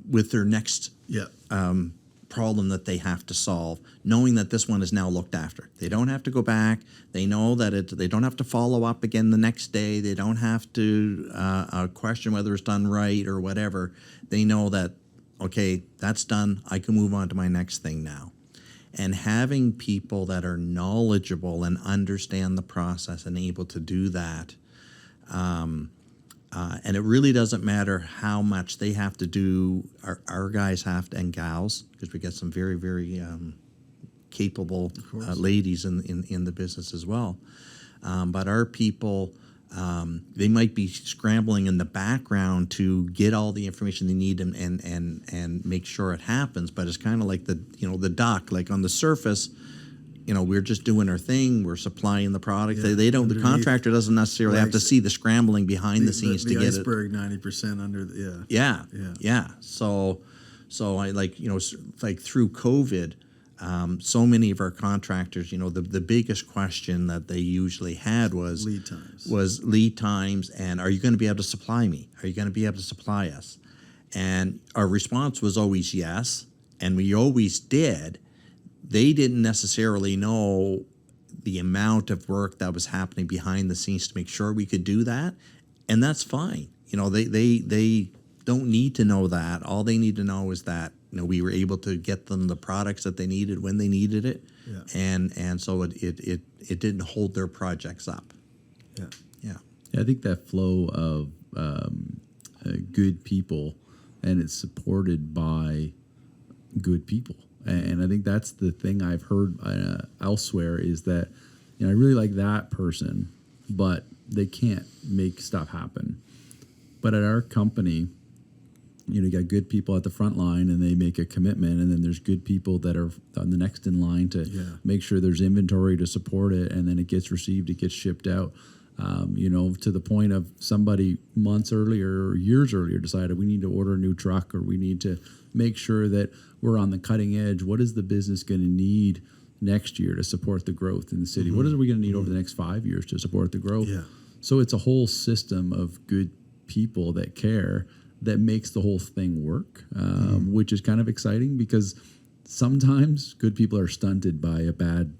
with their next problem that they have to solve, knowing that this one is now looked after. They don't have to go back. They know that they don't have to follow up again the next day. They don't have to question whether it's done right or whatever. They know that, okay, that's done. I can move on to my next thing now. And having people that are knowledgeable and understand the process and able to do that, and it really doesn't matter how much they have to do. Our guys have to, and gals, because we get some very, very capable ladies in the business as well. But our people, they might be scrambling in the background to get all the information they need and make sure it happens. But it's kind of like the dock, like on the surface. We're just doing our thing. We're supplying the product. They don't. The contractor doesn't necessarily have to see the scrambling behind the scenes to get it. The iceberg 90% under the Yeah. So I like through COVID, so many of our contractors, the biggest question that they usually had was lead times, and are you going to be able to supply me? Are you going to be able to supply us? And our response was always yes, and we always did. They didn't necessarily know the amount of work that was happening behind the scenes to make sure we could do that, and that's fine. They don't need to know that. All they need to know is that we were able to get them the products that they needed when they needed it, and so it didn't hold their projects up. Yeah. I think that flow of good people, and it's supported by good people. And I think that's the thing I've heard elsewhere is that, I really like that person, but they can't make stuff happen. But at our company, you got good people at the front line and they make a commitment, and then there's good people that are on the next in line to make sure there's inventory to support it, and then it gets received, it gets shipped out. To the point of somebody months earlier or years earlier decided we need to order a new truck, or we need to make sure that we're on the cutting edge. What is the business going to need next year to support the growth in the city? What are we going to need over the next 5 years to support the growth? Yeah. So it's a whole system of good people that care that makes the whole thing work, which is kind of exciting, because sometimes good people are stunted by a bad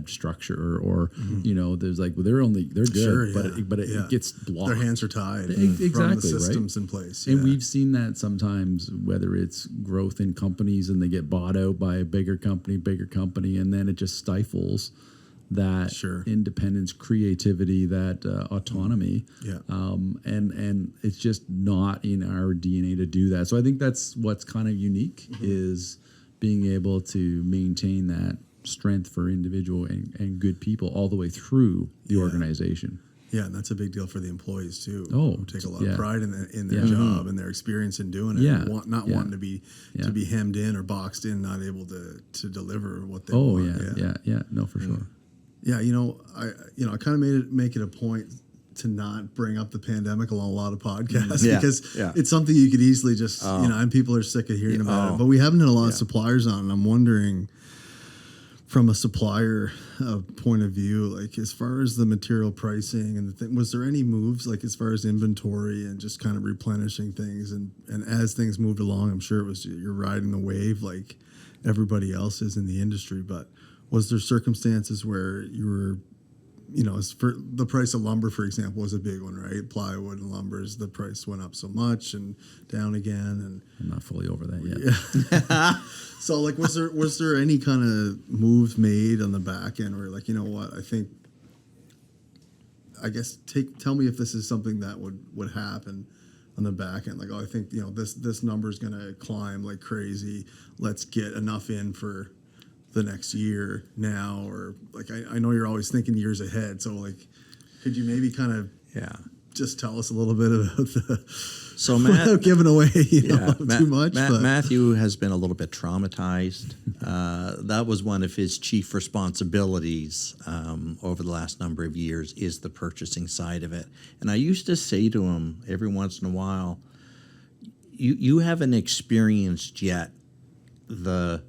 structure, or there's like, well, they're good, sure, but it gets blocked. Their hands are tied Exactly, from the systems right? in place. And we've seen that sometimes, whether it's growth in companies and they get bought out by a bigger company, and then it just stifles that independence, creativity, that autonomy. And it's just not in our DNA to do that. So I think that's what's kind of unique, is being able to maintain that strength for individual and good people all the way through the organization. Yeah, and that's a big deal for the employees too. Who take a lot of pride in their job and their experience in doing it. Yeah, not wanting to be hemmed in or boxed in, not able to deliver what they want. No, for sure. Yeah, I kind of make it a point to not bring up the pandemic on a lot of podcasts because it's something you could easily just and people are sick of hearing about it. But we haven't had a lot of suppliers on, and I'm wondering, from a supplier point of view, like as far as the material pricing and was there any moves, like as far as inventory and just kind of replenishing things, and as things moved along, I'm sure it was you're riding the wave like everybody else is in the industry, but was there circumstances where you were, as for the price of lumber, for example, was a big one, right? Plywood and lumbers, the price went up so much and down again, and I'm not fully over that yet. Yeah. So, like, was there any kind of moves made on the back end where, like, you know what, tell me if this is something that would happen on the back end, like, I think this number is going to climb like crazy. Let's get enough in for the next year now, or like I know you're always thinking years ahead, so like could you maybe kind of just tell us a little bit about the without giving away too much. Matthew has been a little bit traumatized. That was one of his chief responsibilities over the last number of years, is the purchasing side of it. And I used to say to him every once in a while, you haven't experienced yet the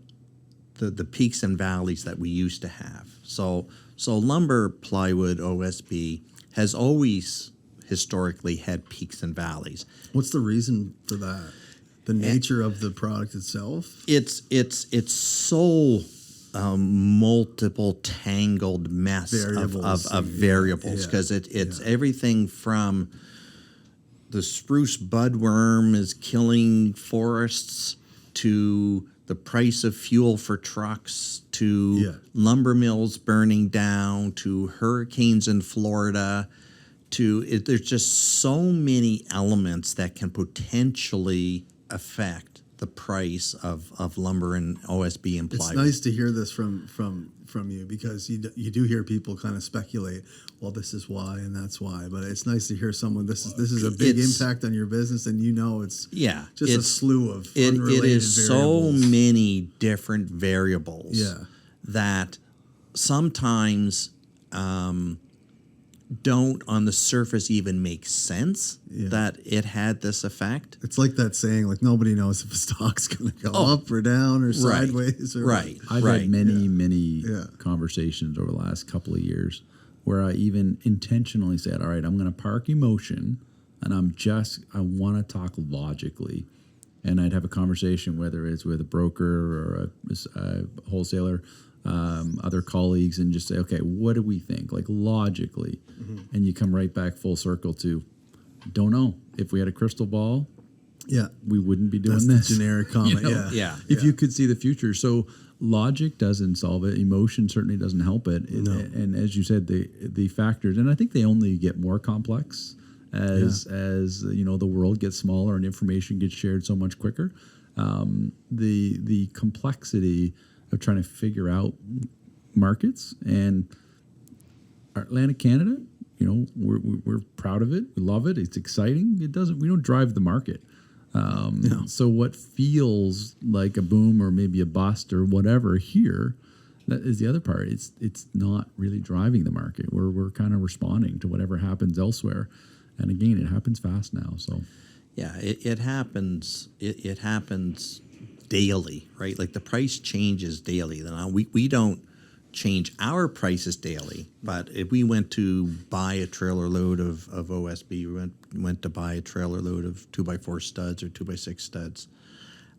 peaks and valleys that we used to have. So lumber, plywood, OSB has always historically had peaks and valleys. What's the reason for that? The nature of the product itself? It's so multiple tangled mess of variables, because it's everything from the spruce budworm is killing forests, to the price of fuel for trucks, to lumber mills burning down, to hurricanes in Florida, there's just so many elements that can potentially affect the price of lumber and OSB and plywood. It's nice to hear this from you, because you do hear people kind of speculate, well, this is why and that's why, but it's nice to hear someone, this is a big impact on your business, and it's just a slew of unrelated it is variables. So many different variables that sometimes don't on the surface even make sense that it had this effect. It's like that saying, like, nobody knows if a stock's going to go up or down or sideways. Or I've had many conversations over the last couple of years where I even intentionally said, all right, I'm going to park emotion, and I want to talk logically. And I'd have a conversation, whether it's with a broker or a wholesaler, other colleagues, and just say, okay, what do we think, like logically? And you come right back full circle to, don't know. If we had a crystal ball, we wouldn't be doing this. The generic comment. If you could see the future. So logic doesn't solve it. Emotion certainly doesn't help it. And as you said, the factors, and I think they only get more complex as the world gets smaller and information gets shared so much quicker. the complexity of trying to figure out markets. And Atlantic Canada, we're proud of it. We love it. It's exciting. We don't drive the market. No. So what feels like a boom or maybe a bust or whatever here, that is the other part. It's not really driving the market. We're kind of responding to whatever happens elsewhere. And again, it happens fast now. So Yeah, it happens. It happens daily, right? Like the price changes daily. Now we don't change our prices daily, but if we went to buy a trailer load of OSB, we went to buy a trailer load of 2x4 studs or 2x6 studs,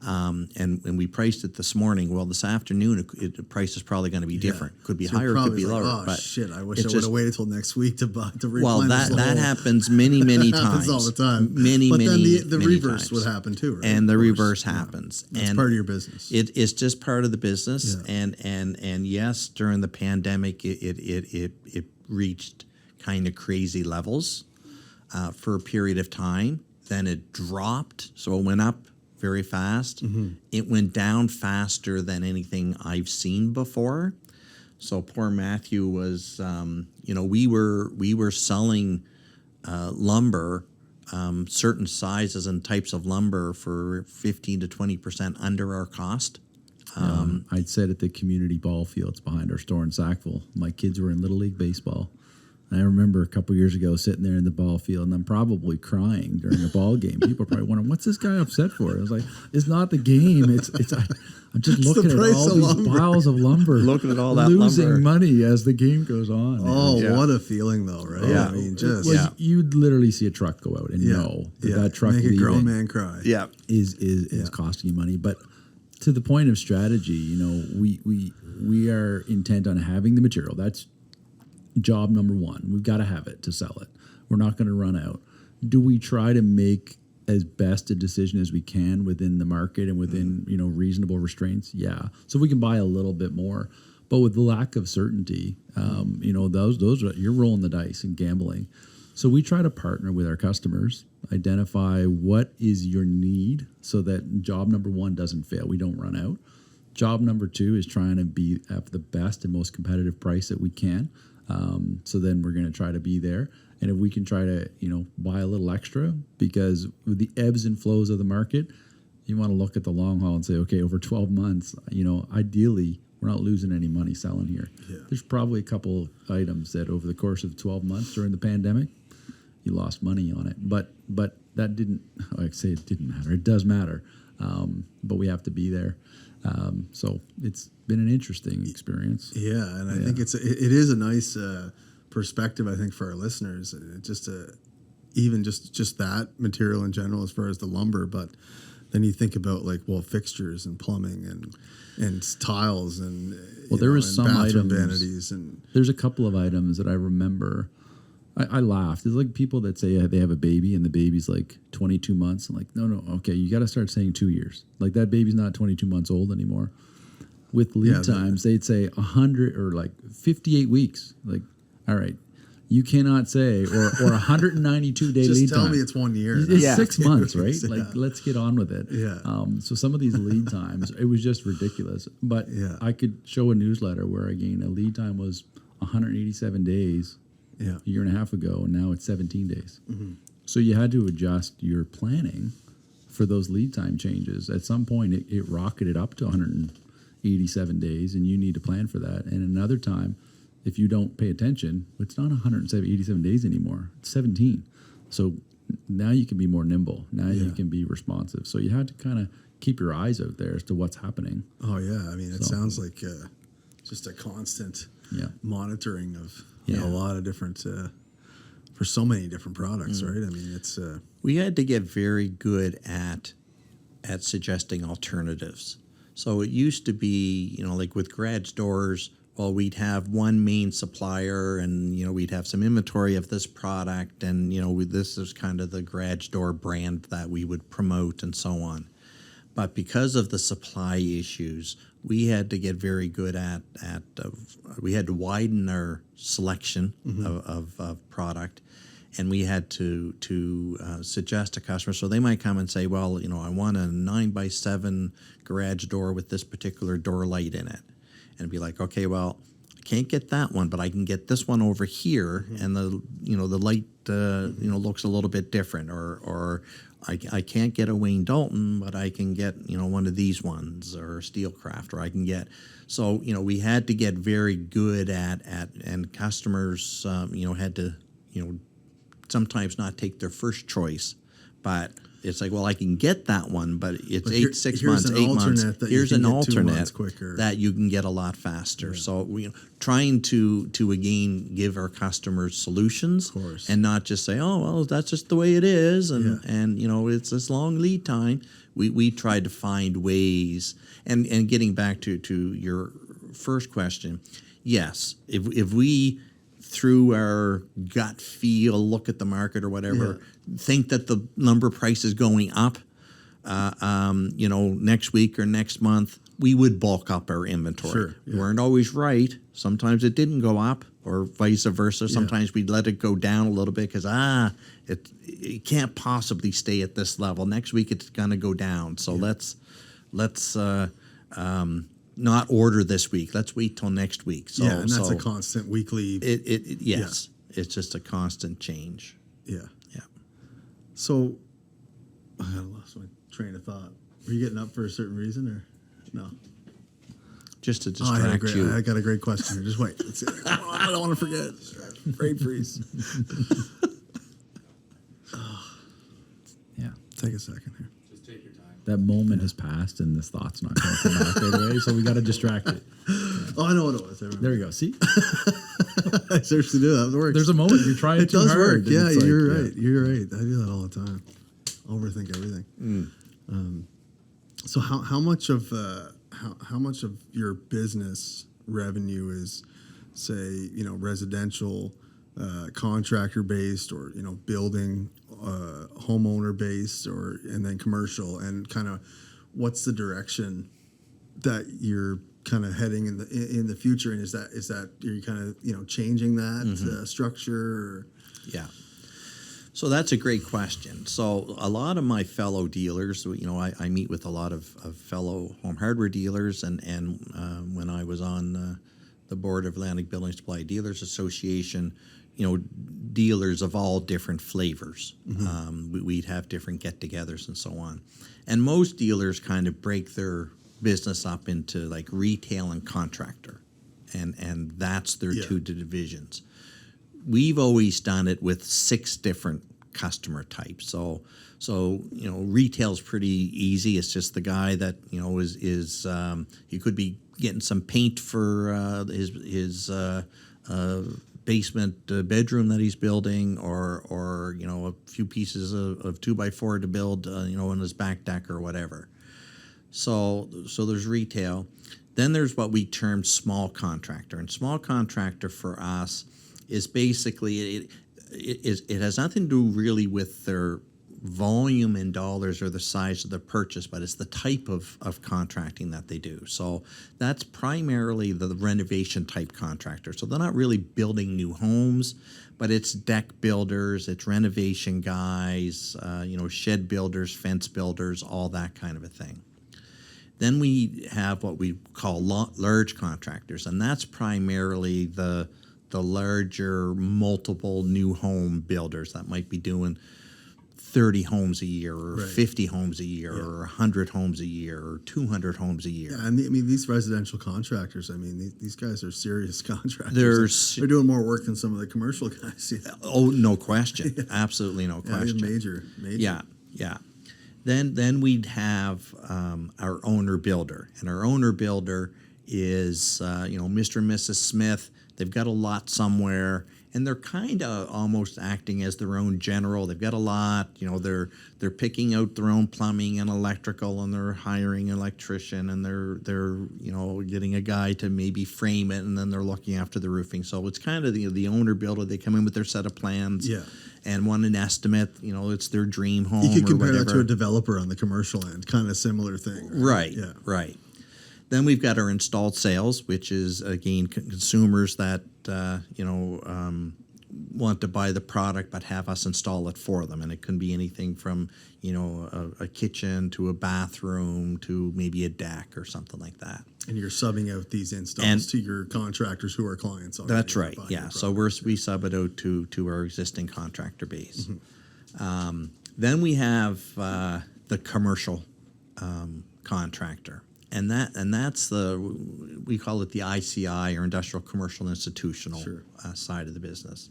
and we priced it this morning. Well, this afternoon, the price is probably going to be different. Could be So higher, could be like, lower. oh but shit! I wish it's I would just- have waited till next week to replenish. Well, that the whole- happens many times. happens all the time. Many, but many, then the many reverse times. would happen too, right? And the Of course. reverse Yeah. happens. That's and part of your business. It's just part of the business. Yeah. And yes, during the pandemic, it reached kind of crazy levels for a period of time. Then it dropped, so it went up very fast. Mm-hmm. It went down faster than anything I've seen before. So poor Matthew was, we were selling lumber, certain sizes and types of lumber for 15 to 20% under our cost. I'd said at the community ball fields behind our store in Sackville, my kids were in Little League Baseball. And I remember a couple years ago sitting there in the ball field, and I'm probably crying during a ball game. People are probably wondering, what's this guy upset for? I was like, it's not the game. I'm just looking at price all of these lumber. piles of lumber. Looking at all that losing lumber. money as the game goes on. Oh, Yeah. what a feeling, though, right? Yeah. I mean, just Well, Yeah. you'd literally see a truck go out and know that truck make a grown leaving man cry. Yeah. is costing you money. But to the point of strategy, we are intent on having the material. That's job number one. We've got to have it to sell it. We're not going to run out. Do we try to make as best a decision as we can within the market and within reasonable restraints? Yeah. So we can buy a little bit more, but with the lack of certainty, those are, you're rolling the dice and gambling. So we try to partner with our customers, identify what is your need so that job number one doesn't fail. We don't run out. Job number two is trying to be at the best and most competitive price that we can. So then we're going to try to be there. And if we can try to, buy a little extra, because with the ebbs and flows of the market, you want to look at the long haul and say, okay, over 12 months, ideally, we're not losing any money selling here. Yeah. There's probably a couple items that over the course of 12 months during the pandemic, you lost money on it. But that didn't, like I say, it didn't matter. It does matter. But we have to be there. So it's been an interesting experience. Yeah, and I think it is a nice perspective, I think, for our listeners. Even just that material in general, as far as the lumber, but then you think about fixtures and plumbing and tiles and there was and some bathroom items, vanities and there's a couple of items that I remember. I laughed. It's like people that say they have a baby and the baby's like 22 months. I'm like, no, okay, you got to start saying 2 years. Like that baby's not 22 months old anymore. With lead times, they'd say 100 or 58 weeks. Like, all right, you cannot say or 192 day just lead tell time. me it's 1 year. It's 6 months, right? Yeah. Like, let's get on with it. Yeah. So some of these lead times, it was just ridiculous. But I could show a newsletter where again a lead time was 187 days. Yeah. A year and a half ago, and now it's 17 days. Mm-hmm. So you had to adjust your planning for those lead time changes. At some point, it rocketed up to 187 days, and you need to plan for that. And another time, if you don't pay attention, it's not 187 days anymore. It's 17. So now you can be more nimble. Now you can be responsive. So you had to kind of keep your eyes out there as to what's happening. Oh yeah, I mean it sounds like just a constant monitoring of a lot of different for so many different products, right? I mean it's We had to get very good at suggesting alternatives. So it used to be, like with garage doors, well, we'd have one main supplier and, we'd have some inventory of this product and, this is kind of the garage door brand that we would promote and so on. But because of the supply issues, we had to get very good at we had to widen our selection of product. and we had to suggest to customers. So they might come and say, well, I want a 9x7 garage door with this particular door light in it, and be like, okay, well, I can't get that one, but I can get this one over here, and the light looks a little bit different, or I can't get a Wayne Dalton, but I can get one of these ones, or Steelcraft, or I can get. So we had to get very good at and customers had to sometimes not take their first choice, but it's like, well, I can get that one, but it's 6 months, 8 months. Here's an alternate that you can get a lot faster. Yeah. So we trying to again give our customers solutions, and not just say, oh, well, that's just the way it is, and it's this long lead time. We tried to find ways, and getting back to your first question, yes, if we through our gut feel, look at the market or whatever, think that the lumber price is going up, next week or next month, we would bulk up our inventory. Sure, yeah. We weren't always right. Sometimes it didn't go up, or vice versa. Sometimes we'd let it go down a little bit because it can't possibly stay at this level. Next week it's going to go down. So let's not order this week. Let's wait till next week. So, and that's a constant weekly. Yes, it's just a constant change. Yeah. Yeah. So I lost my train of thought. Were you getting up for a certain reason, or no? Just to distract you. I got a great question here. Just wait. Let's see. I don't want to forget. Brain freeze. Yeah. Take a second here. That moment has passed, and this thought's not going to come back right away, so we got to distract it. Oh, I know what it was. There we go. See? I seriously do. That works. There's a moment you're trying it too does hard. Work. Yeah, you're right. You're right. I do that all the time. Overthink everything. So how much of your business revenue is, say, residential, contractor based, or building, homeowner based, and then commercial, and kind of what's the direction that you're kind of heading in the future, and is that you're kind of changing that structure? Or? Yeah. So that's a great question. So a lot of my fellow dealers, I meet with a lot of fellow home hardware dealers, and when I was on the board of Atlantic Building Supply Dealers Association, dealers of all different flavors. We'd have different get-togethers and so on. And most dealers kind of break their business up into like retail and contractor, and that's their two divisions. We've always done it with 6 different customer types. So retail's pretty easy. It's just the guy that is he could be getting some paint for his basement bedroom that he's building, or a few pieces of 2x4 to build in his back deck or whatever. So there's retail. Then there's what we term small contractor, and small contractor for us is basically it has nothing to do really with their volume in dollars or the size of the purchase, but it's the type of contracting that they do. So that's primarily the renovation type contractor. So they're not really building new homes, but it's deck builders, it's renovation guys, shed builders, fence builders, all that kind of a thing. Then we have what we call large contractors, and that's primarily the larger multiple new home builders that might be doing 30 homes a year, or 50 homes a year, or 100 homes a year, or 200 homes a year. Yeah, and these residential contractors, these guys are serious contractors. They're doing more work than some of the commercial guys. Yeah. Oh, no question. Absolutely no question. Major. Yeah. Then we'd have our owner builder, and our owner builder is Mr. and Mrs. Smith. They've got a lot somewhere, and they're kind of almost acting as their own general. They've got a lot, they're picking out their own plumbing and electrical, and they're hiring an electrician, and they're getting a guy to maybe frame it, and then they're looking after the roofing. So it's kind of the owner builder. They come in with their set of plans. Yeah. And want an estimate, it's their dream home. You could compare that to a developer on the commercial end, kind of similar thing. Right. Yeah. Right. Then we've got our installed sales, which is, again, consumers that, want to buy the product but have us install it for them. And it can be anything from, a kitchen to a bathroom to maybe a deck or something like that. And you're subbing out these installs to your contractors who are clients already. That's right, yeah. So we sub it out to our existing contractor base. Then we have the commercial contractor. And that's we call it the ICI, or Industrial Commercial Institutional side of the business.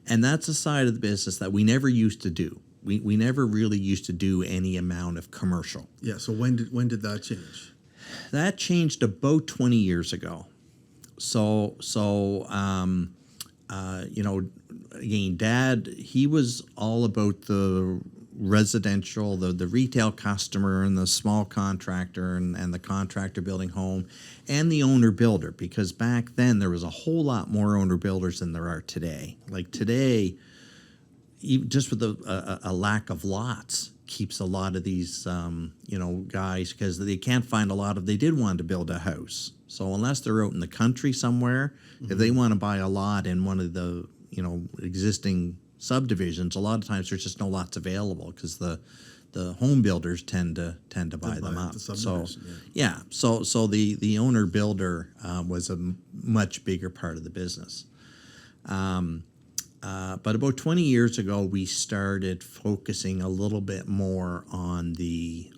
And that's a side of the business that we never used to do. We never really used to do any amount of commercial. Yeah, so when did that change? That changed about 20 years ago. So again, Dad, he was all about the residential, the retail customer and the small contractor and the contractor building home and the owner builder, because back then there was a whole lot more owner builders than there are today. Like today, just with a lack of lots keeps a lot of these guys, because they can't find they did want to build a house. So unless they're out in the country somewhere, if they want to buy a lot in one of the existing subdivisions, a lot of times there's just no lots available because the home builders tend to buy them up. So the owner builder was a much bigger part of the business. But about 20 years ago, we started focusing a little bit more on the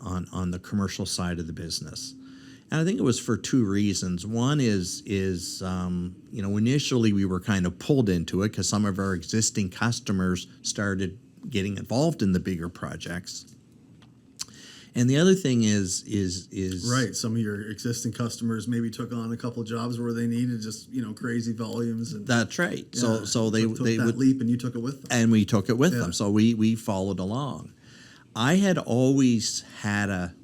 commercial side of the business. And I think it was for two reasons. One is initially we were kind of pulled into it because some of our existing customers started getting involved in the bigger projects. And the other thing is right. Some of your existing customers maybe took on a couple jobs where they needed just crazy volumes. And that's right. Yeah, so they took that leap, and you took it with them. And we took it with them. So we followed along. I had always had a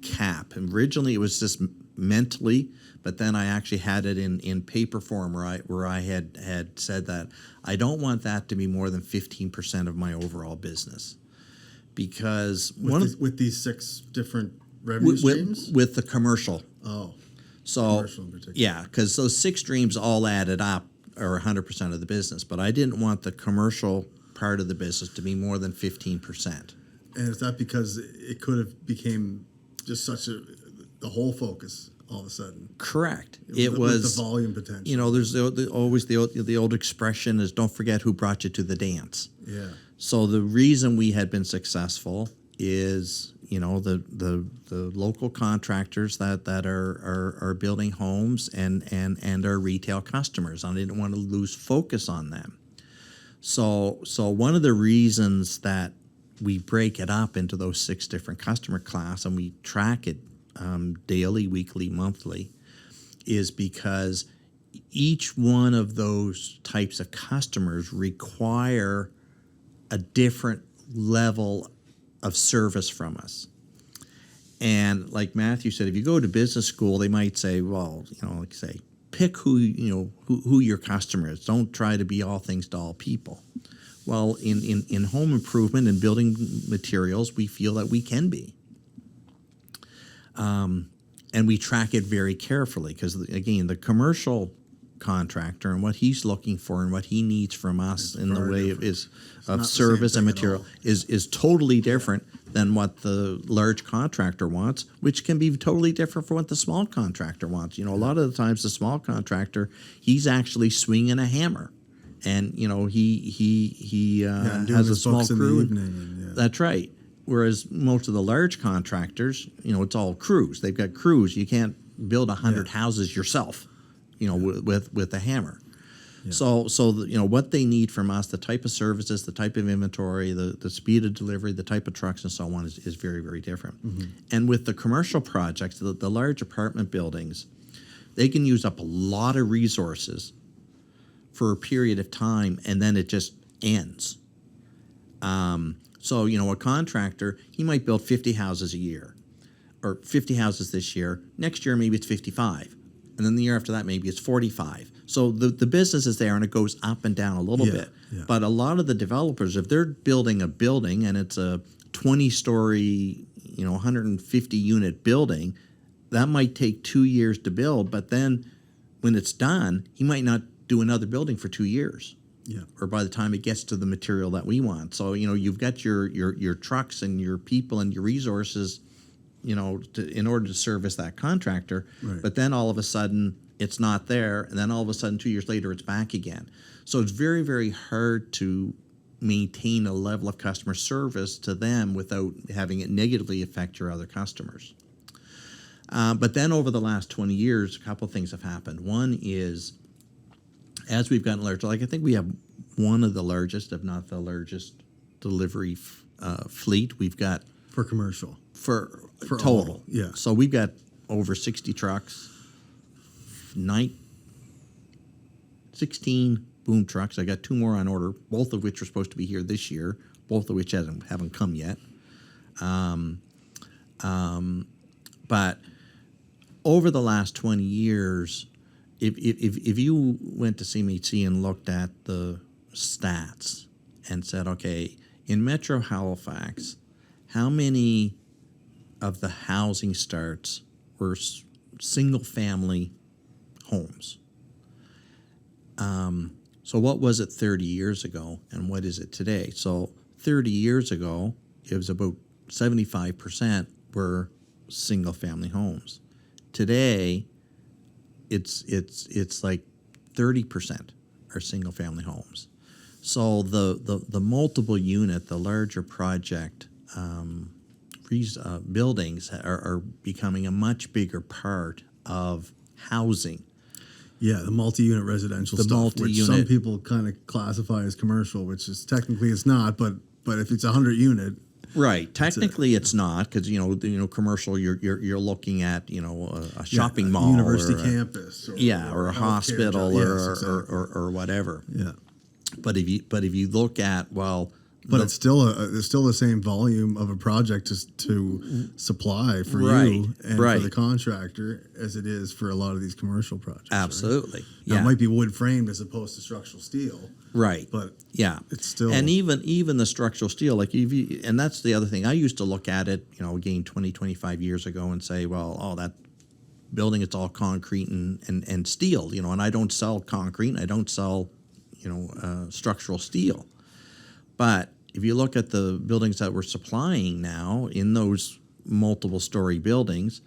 cap. And originally it was just mentally, but then I actually had it in paper form where I had said that I don't want that to be more than 15% of my overall business. Because with these 6 different revenue streams? With the commercial. Oh. So commercial in particular. Yeah, because those 6 streams all added up are 100% of the business. But I didn't want the commercial part of the business to be more than 15%. And is that because it could have became just the whole focus all of a sudden? Correct. It was the volume potential. There's always the old expression is don't forget who brought you to the dance. Yeah. So the reason we had been successful is, the local contractors that are building homes and our retail customers. I didn't want to lose focus on them. So one of the reasons that we break it up into those 6 different customer class and we track it daily, weekly, monthly, is because each one of those types of customers require a different level of service from us. And like Matthew said, if you go to business school, they might say, well, pick who your customer is. Don't try to be all things to all people. Well, in home improvement and building materials, we feel that we can be. And we track it very carefully because, again, the commercial contractor and what he's looking for and what he needs from us in the way of service and material is totally different than what the large contractor wants, which can be totally different from what the small contractor wants. A lot of the times the small contractor, he's actually swinging a hammer. And he has a small crew. That's right. Whereas most of the large contractors, it's all crews. They've got crews. You can't build 100 houses yourself, with a hammer. Yeah. So what they need from us, the type of services, the type of inventory, the speed of delivery, the type of trucks, and so on is very, very different. Mm-hmm. And with the commercial projects, the large apartment buildings, they can use up a lot of resources for a period of time, and then it just ends. So, a contractor, he might build 50 houses a year, or 50 houses this year. Next year, maybe it's 55. And then the year after that, maybe it's 45. So the business is there, and it goes up and down a little bit. Yeah. But a lot of the developers, if they're building a building, and it's a 20-story, 150-unit building, that might take 2 years to build. But then when it's done, he might not do another building for 2 years. or by the time it gets to the material that we want. So, you've got your trucks and your people and your resources, in order to service that contractor. Right. But then all of a sudden it's not there. And then all of a sudden 2 years later, it's back again. So it's very, very hard to maintain a level of customer service to them without having it negatively affect your other customers. But then over the last 20 years, a couple of things have happened. One is, as we've gotten larger, I think we have one of the largest, if not the largest, delivery fleet. We've got For commercial. for total. all, yeah. So we've got over 60 trucks, 16 boom trucks. I got 2 more on order, both of which are supposed to be here this year, both of which haven't come yet. But over the last 20 years, if you went to CMHC and looked at the stats and said, okay, in Metro Halifax, how many of the housing starts were single-family homes? So what was it 30 years ago, and what is it today? So 30 years ago, it was about 75% were single-family homes. Today, it's like 30% are single-family homes. So the multiple unit, the larger project buildings are becoming a much bigger part of housing. Yeah, the multi-unit residential stuff, which some people kind of classify as commercial, which is technically it's not, but if it's 100 unit, right? Technically, it's not, because commercial. You're looking at a shopping mall, university or campus, or a hospital, exactly. or whatever. Yeah, but if you look at it's still the same volume of a project to supply for you and for the contractor as it is for a lot of these commercial projects. Absolutely, right? Now, it might be wood framed as opposed to structural steel, right? But it's still, and even the structural steel, and that's the other thing. I used to look at it, again 25 years ago, and say, that building, it's all concrete and steel, and I don't sell concrete, I don't sell structural steel. But if you look at the buildings that we're supplying now in those multiple story buildings,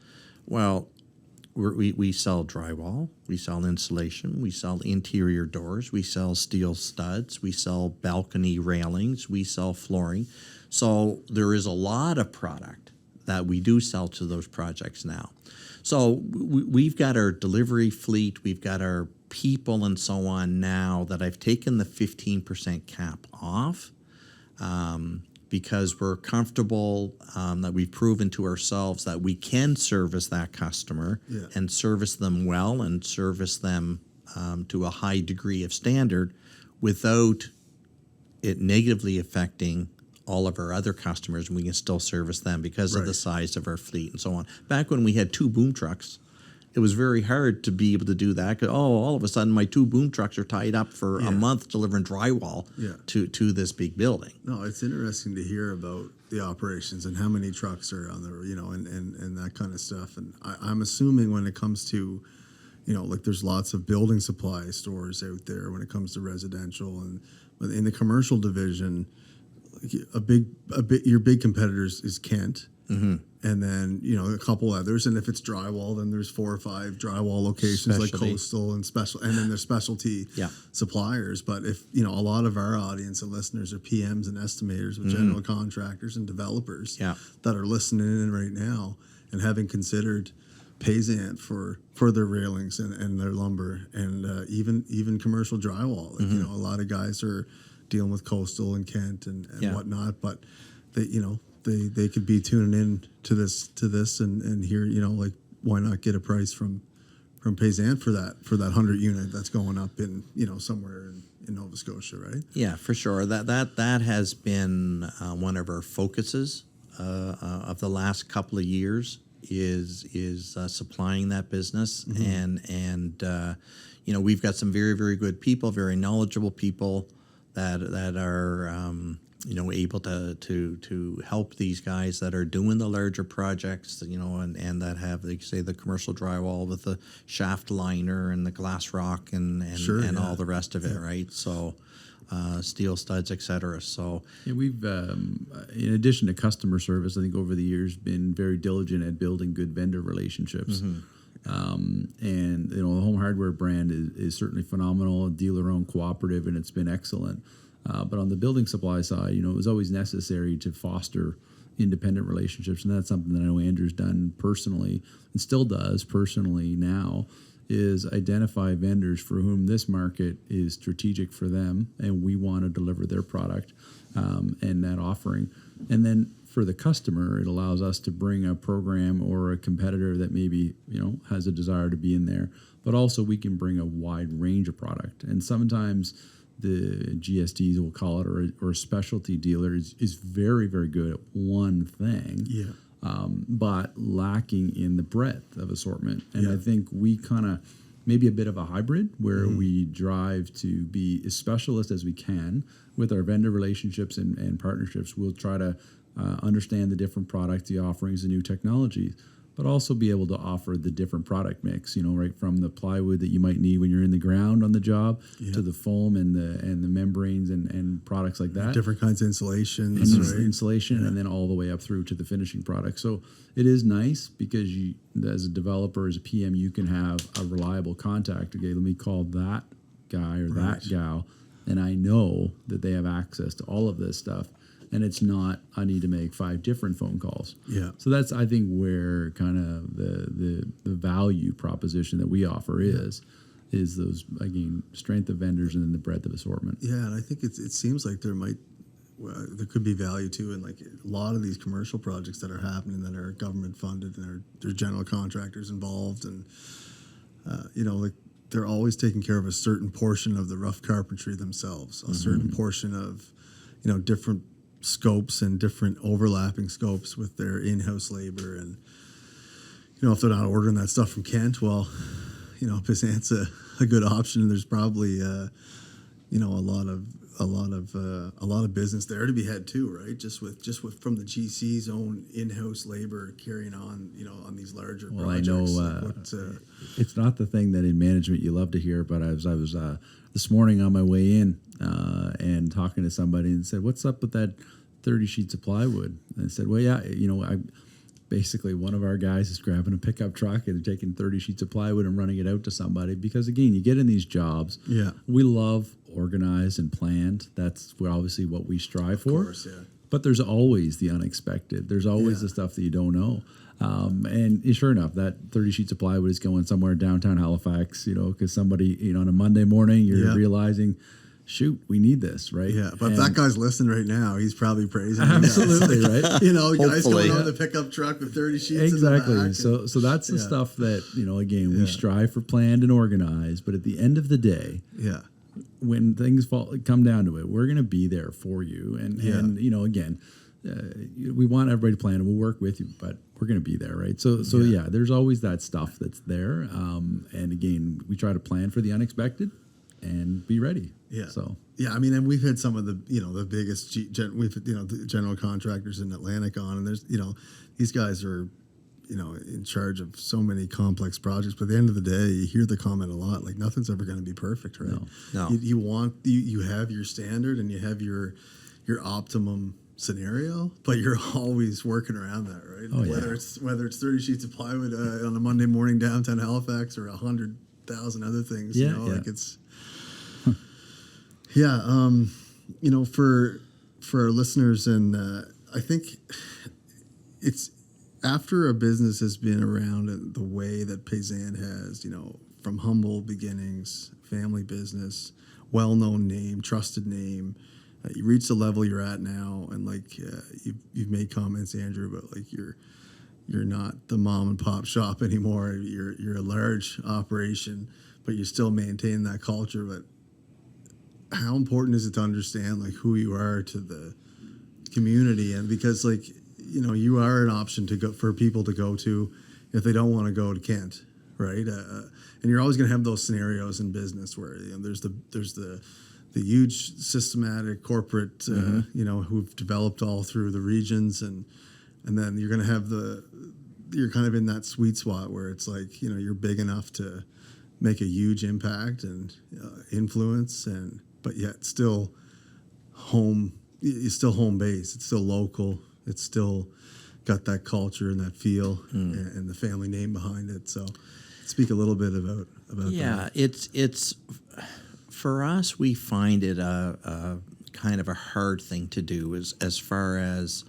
we sell drywall, we sell insulation, we sell interior doors, we sell steel studs, we sell balcony railings, we sell flooring. So there is a lot of product that we do sell to those projects now. So we've got our delivery fleet, we've got our people and so on now that I've taken the 15% cap off. Because we're comfortable that we've proven to ourselves that we can service that customer and service them well and service them to a high degree of standard without it negatively affecting all of our other customers, and we can still service them because of the size of our fleet and so on. Back when we had 2 boom trucks, it was very hard to be able to do that. All of a sudden, my 2 boom trucks are tied up for a month delivering drywall to this big building. No, it's interesting to hear about the operations and how many trucks are on there, and that kind of stuff. And I'm assuming when it comes to, there's lots of building supply stores out there when it comes to residential, and in the commercial division, your big competitors is Kent. Mm-hmm. And then, a couple others. And if it's drywall, then there's 4 or 5 drywall locations like Coastal and Special, and then there's specialty suppliers. But if, a lot of our audience and listeners are PMs and estimators with general contractors and developers that are listening in right now and having considered Payzant for their railings and their lumber and even commercial drywall. Like, a lot of guys are dealing with Coastal and Kent and whatnot, but they could be tuning in to this and hear, why not get a price from Payzant for that 100 unit that's going up in, somewhere in Nova Scotia, right? Yeah, for sure. That has been one of our focuses of the last couple of years is supplying that business, and we've got some very, very good people, very knowledgeable people that are able to help these guys that are doing the larger projects, and that have, like say, the commercial drywall with the shaft liner and the glass rock and all the rest of it, right? So steel studs, etc. So Yeah, we've, in addition to customer service, I think over the years been very diligent at building good vendor relationships. And the home hardware brand is certainly phenomenal, dealer-owned, cooperative, and it's been excellent. But on the building supply side, it was always necessary to foster independent relationships, and that's something that I know Andrew's done personally and still does personally now. Is identify vendors for whom this market is strategic for them, and we want to deliver their product and that offering. And then for the customer, it allows us to bring a program or a competitor that maybe has a desire to be in there, but also we can bring a wide range of product. And sometimes the GSDs, we'll call it, or a specialty dealer is very, very good at one thing. Yeah. But lacking in the breadth of assortment. And Yeah. I think we kind of maybe a bit of a hybrid where we drive to be as specialist as we can with our vendor relationships and partnerships. We'll try to understand the different products, the offerings, the new technologies, but also be able to offer the different product mix, right from the plywood that you might need when you're in the ground on the job to the foam and the membranes and products like that. Different kinds of installations, right? Installation, and then all the way up through to the finishing product. So it is nice because you, as a developer, as a PM, you can have a reliable contact. Okay, let me call that guy or that gal, and I know that they have access to all of this stuff. And it's not, I need to make 5 different phone calls. Yeah. So that's, I think, where kind of the value proposition that we offer is those, again, strength of vendors and then the breadth of assortment. Yeah, and I think it seems like there could be value too in like a lot of these commercial projects that are happening that are government funded and there's general contractors involved, and like they're always taking care of a certain portion of the rough carpentry themselves, a certain portion of different scopes and different overlapping scopes with their in-house labor. And if they're not ordering that stuff from Kent, well, Payzant's a good option, and there's probably a lot of business there to be had too, right? Just with from the GC's own in-house labor carrying on on these larger projects. I know it's not the thing that in management you love to hear, but I was this morning on my way in and talking to somebody and said, "What's up with that 30 sheets of plywood?" And I said, "Well, yeah, I basically one of our guys is grabbing a pickup truck and taking 30 sheets of plywood and running it out to somebody, because again, you get in these jobs. Yeah, we love organized and planned. That's obviously what we strive for. Of course, yeah. But there's always the unexpected. There's always the stuff that you don't know. And sure enough, that 30 sheets of plywood is going somewhere downtown Halifax, because somebody, on a Monday morning, you're realizing, shoot, we need this, right? Yeah, but if that guy's listening right now, he's probably praising absolutely, right? Guys going on the pickup truck with 30 sheets exactly. in the back. So that's the stuff that, again, we strive for planned and organized, but at the end of the day, when things come down to it, we're going to be there for you. And again, we want everybody to plan, and we'll work with you, but we're going to be there, right? So there's always that stuff that's there. And again, we try to plan for the unexpected and be ready. Yeah. So I mean, and we've had some of the the biggest the general contractors in Atlantic on, and there's these guys are in charge of so many complex projects. But at the end of the day, you hear the comment a lot, like nothing's ever going to be perfect, right? No. You have your standard and you have your optimum scenario, but you're always working around that, right? Oh, whether it's 30 sheets of plywood on a Monday morning downtown Halifax or 100,000 other things, it's for our listeners, and I think it's after a business has been around the way that Payzant has, from humble beginnings, family business, well-known name, trusted name. You reach the level you're at now, and you've made comments, Andrew, about you're not the mom and pop shop anymore. You're a large operation, but you still maintain that culture. But how important is it to understand who you are to the community, and because you are an option to go for people to go to if they don't want to go to Kent, right? And you're always going to have those scenarios in business where there's the huge systematic corporate who've developed all through the regions, and then you're going to have you're kind of in that sweet spot where it's you're big enough to make a huge impact and influence, but yet still home. It's still home base. It's still local. It's still got that culture and that feel and the family name behind it. So, speak a little bit about Yeah, that. it's for us. We find it a kind of a hard thing to do as far as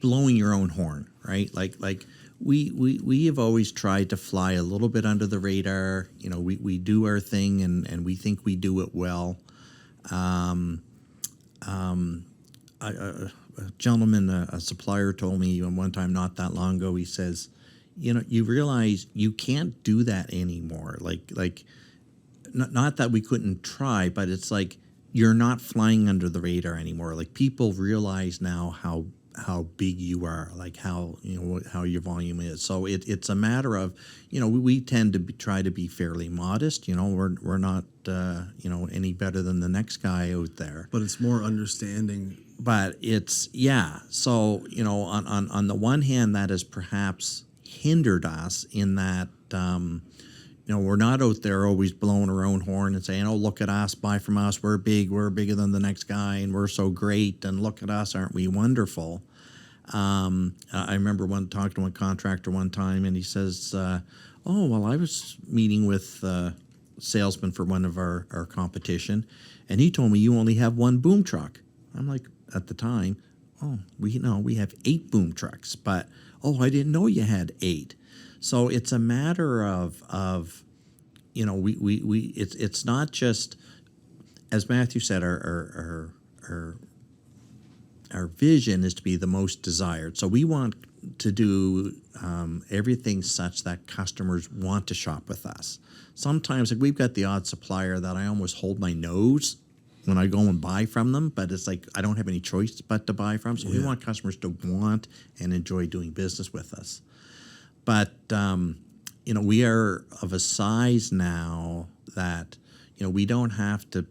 blowing your own horn, right? Like we have always tried to fly a little bit under the radar. You know, we do our thing and we think we do it well. A gentleman, a supplier, told me one time not that long ago. He says, you know, you realize you can't do that anymore. Like not that we couldn't try, but it's like you're not flying under the radar anymore. Like people realize now how big you are, like how your volume is. So it's a matter of, you know, we tend to try to be fairly modest. You know, we're not any better than the next guy out there. But it's more understanding. But it's So you know, on the one hand, that has perhaps hindered us in that. We're not out there always blowing our own horn and saying, "Oh, look at us, buy from us. We're bigger than the next guy, and we're so great. And look at us, aren't we wonderful?" I remember talking to one contractor one time, and he says, "Oh, well, I was meeting with a salesman for one of our competition, and he told me you only have one boom truck." I'm like, at the time, "Oh, we have 8 boom trucks, but I didn't know you had 8." So it's a matter of it's not just, as Matthew said, our vision is to be the most desired. So we want to do everything such that customers want to shop with us. Sometimes, like, we've got the odd supplier that I almost hold my nose when I go and buy from them, but it's like I don't have any choice but to buy from. So we want customers to want and enjoy doing business with us. But we are of a size now that we don't have to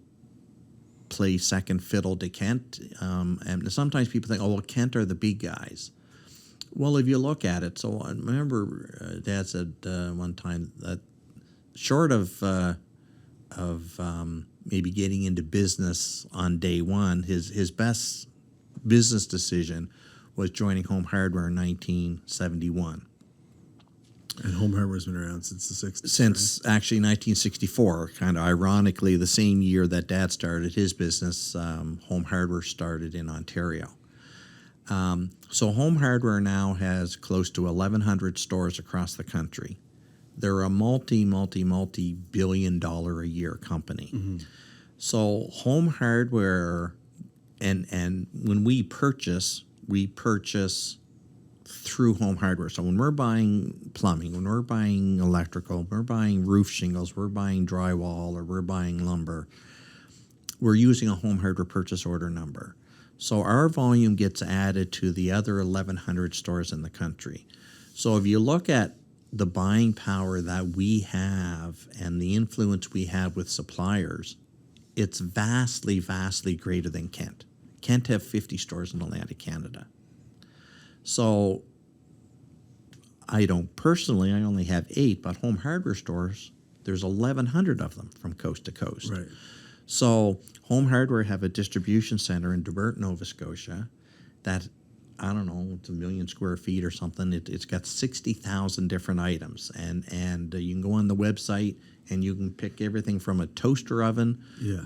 play second fiddle to Kent. And sometimes people think, "Oh, well, Kent are the big guys." Well, if you look at it, so I remember Dad said one time that short of maybe getting into business on day one, his best business decision was joining Home Hardware in 1971. And Home Hardware's been around since the 60s. Since actually 1964, kind of ironically, the same year that Dad started his business, Home Hardware started in Ontario. So Home Hardware now has close to 1,100 stores across the country. They're a multi-billion-dollar a year company. Mm-hmm. So Home Hardware, and when we purchase through Home Hardware. So when we're buying plumbing, when we're buying electrical, we're buying roof shingles, we're buying drywall, or we're buying lumber, we're using a Home Hardware purchase order number. So our volume gets added to the other 1,100 stores in the country. So if you look at the buying power that we have and the influence we have with suppliers, it's vastly, vastly greater than Kent. Kent have 50 stores in Atlantic Canada. So I don't personally, I only have 8, but Home Hardware stores, there's 1,100 of them from coast to coast. Right. So Home Hardware have a distribution center in Debert, Nova Scotia that, I don't know, it's 1 million square feet or something. It's got 60,000 different items. And you can go on the website and you can pick everything from a toaster oven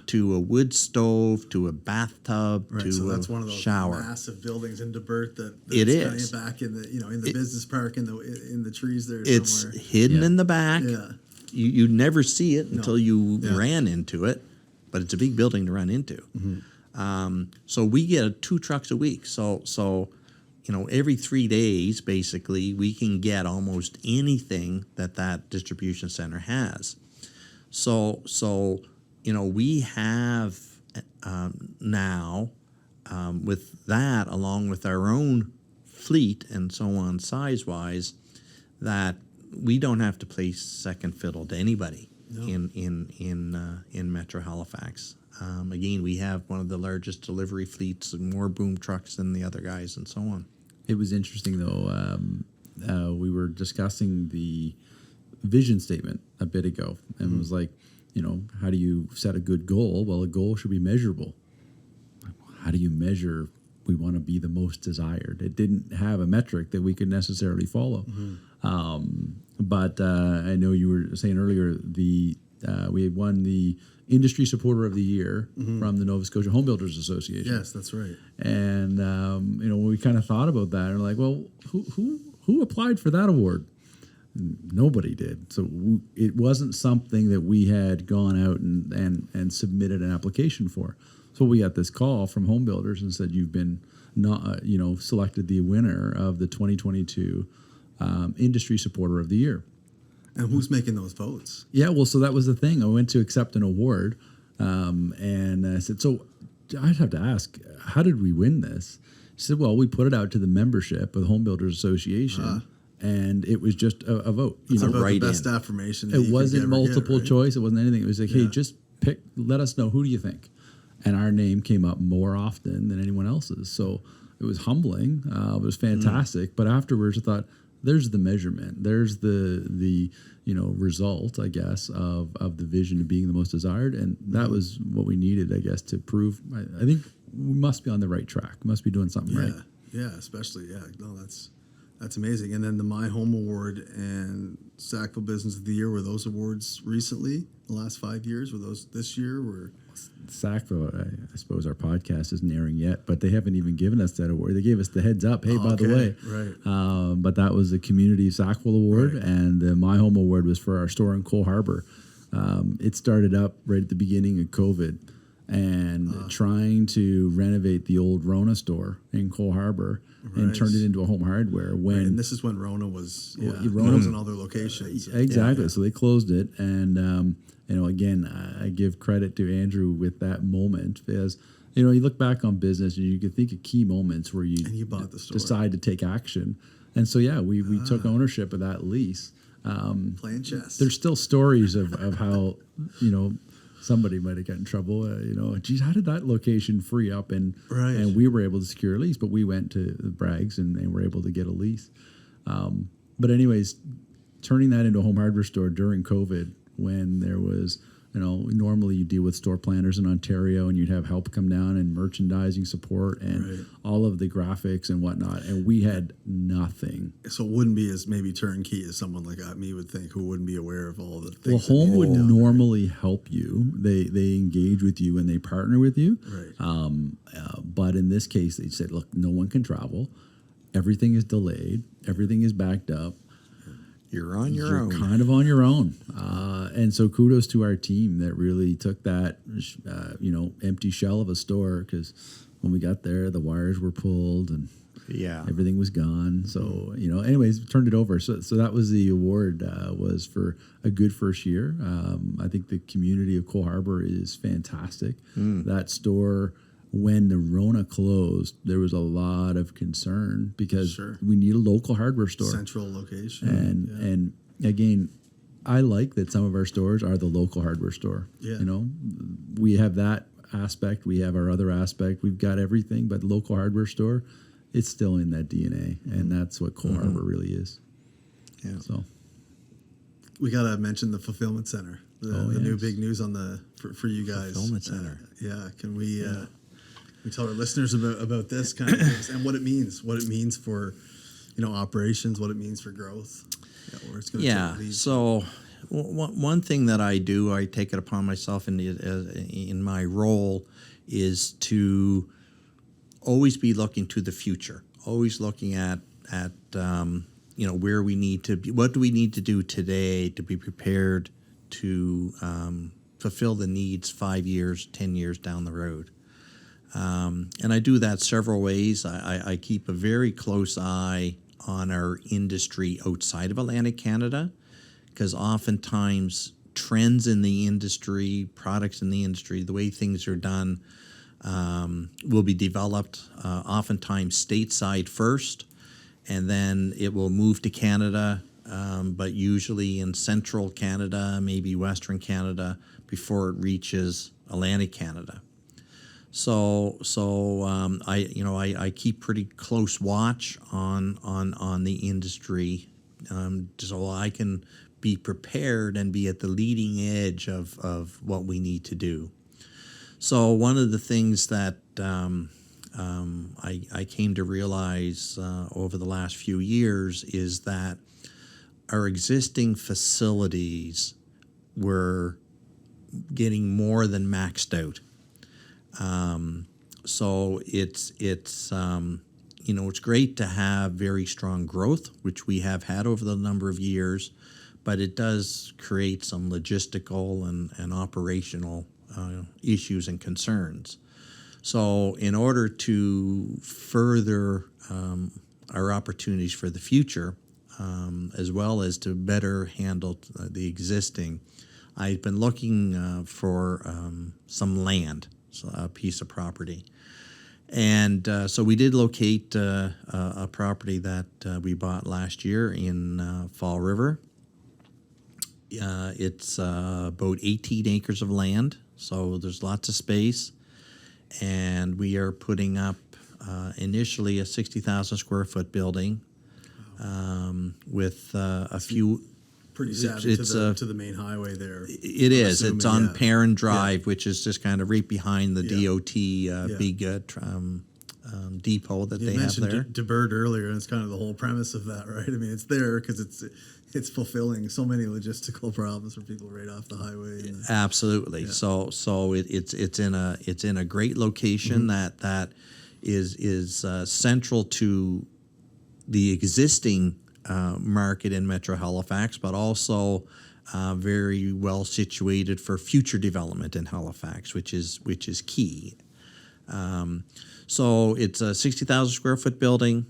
to a wood stove to a bathtub to so that's a one of those shower. Massive buildings in Debert that's it is back in the in the business park in the trees there. It's somewhere. hidden in the back. Yeah. You never see it until you ran into it, but it's a big building to run into. Mm-hmm. So we get 2 trucks a week. So every 3 days, basically, we can get almost anything that distribution center has. So we have now, with that, along with our own fleet and so on, size-wise, that we don't have to play second fiddle to anybody in Metro Halifax. Again, we have one of the largest delivery fleets and more boom trucks than the other guys and so on. It was interesting, though. We were discussing the vision statement a bit ago, and it was like, how do you set a good goal? Well, a goal should be measurable. How do you measure we want to be the most desired? It didn't have a metric that we could necessarily follow. But I know you were saying earlier we had won the Industry Supporter of the Year from the Nova Scotia Home Builders Association. Yes, that's right. And when we kind of thought about that, and like, well, who applied for that award? Nobody did. So it wasn't something that we had gone out and submitted an application for. So we got this call from home builders and said, you've been selected the winner of the 2022 Industry Supporter of the Year. And who's making those votes? Yeah, well, so that was the thing. I went to accept an award, and I said, so I'd have to ask, how did we win this? She said, well, we put it out to the membership of the Home Builders Association, and it was just a vote. It's about the best affirmation. It wasn't multiple choice. It wasn't anything. It was like, hey, just pick. Let us know, who do you think? And our name came up more often than anyone else's. So it was humbling. It was fantastic. But afterwards, I thought, there's the measurement. There's the result, I guess, of the vision of being the most desired. And that was what we needed, I guess, to prove. I think we must be on the right track. We must be doing something right. Yeah, especially, No, that's amazing. And then the My Home Award and Sackville Business of the Year, were those awards recently, the last 5 years? Were those this year? Sackville, I suppose our podcast isn't airing yet, but they haven't even given us that award. They gave us the heads up. Hey, by the way. Right. But that was the Community Sackville Award, and the My Home Award was for our store in Cole Harbour. It started up right at the beginning of COVID, and trying to renovate the old Rona store in Cole Harbour and turned it into a home hardware. And this is when Rona was, Rona was in all their locations. Exactly. So they closed it, and again, I give credit to Andrew with that moment, because you look back on business and you can think of key moments where you bought the store, decide to take action, and so we took ownership of that lease. Playing chess. There's still stories of how somebody might have got in trouble. Geez, how did that location free up? And we were able to secure a lease, but we went to Bragg's and were able to get a lease. But anyways, turning that into a home hardware store during COVID, when there was, normally you deal with store planners in Ontario and you'd have help come down and merchandising support and all of the graphics and whatnot. And we had nothing. So it wouldn't be as maybe turnkey as someone like me would think, who wouldn't be aware of all the things. Well, home would normally help you. They engage with you and they partner with you. Right. But in this case, they said, look, no one can travel. Everything is delayed. Everything is backed up. You're on your own. You're kind of on your own. And so kudos to our team that really took that, empty shell of a store, because when we got there, the wires were pulled and everything was gone. So, anyways, turned it over. So that was the award, was for a good first year. I think the community of Cole Harbour is fantastic. That store, when the Rona closed, there was a lot of concern because we need a local hardware store. Central location. And again, I like that some of our stores are the local hardware store. Yeah. We have that aspect. We have our other aspect. We've got everything, but local hardware store, it's still in that DNA. And that's what Cole Harbour really is. Yeah. So we got to mention the fulfillment center, the new big news on for you guys. Fulfillment center. Can we tell our listeners about this kind of things and what it means for operations, what it means for growth, where it's going to take. So one thing that I do, I take it upon myself in my role, is to always be looking to the future, always looking at where we need to be, what do we need to do today to be prepared to fulfill the needs 5 years, 10 years down the road. And I do that several ways. I keep a very close eye on our industry outside of Atlantic Canada, because oftentimes trends in the industry, products in the industry, the way things are done will be developed oftentimes stateside first, and then it will move to Canada, but usually in central Canada, maybe western Canada, before it reaches Atlantic Canada. So I keep pretty close watch on the industry, so I can be prepared and be at the leading edge of what we need to do. So one of the things that I came to realize over the last few years is that our existing facilities were getting more than maxed out. So it's it's great to have very strong growth, which we have had over the number of years, but it does create some logistical and operational issues and concerns. So in order to further our opportunities for the future, as well as to better handle the existing, I've been looking for some land, so a piece of property. And so we did locate a property that we bought last year in Fall River. It's about 18 acres of land, so there's lots of space. And we are putting up initially a 60,000 square foot building with a few. Pretty savvy to the main highway there. It is. It's on Perrin Drive, which is just kind of right behind the DOT big depot that they have there. You mentioned DeBird earlier, and it's kind of the whole premise of that, right? I mean, it's there because it's fulfilling so many logistical problems for people right off the highway. Absolutely. Yeah. So it's in a great location that is central to the existing market in Metro Halifax, but also very well situated for future development in Halifax, which is key. So it's a 60,000 square foot building,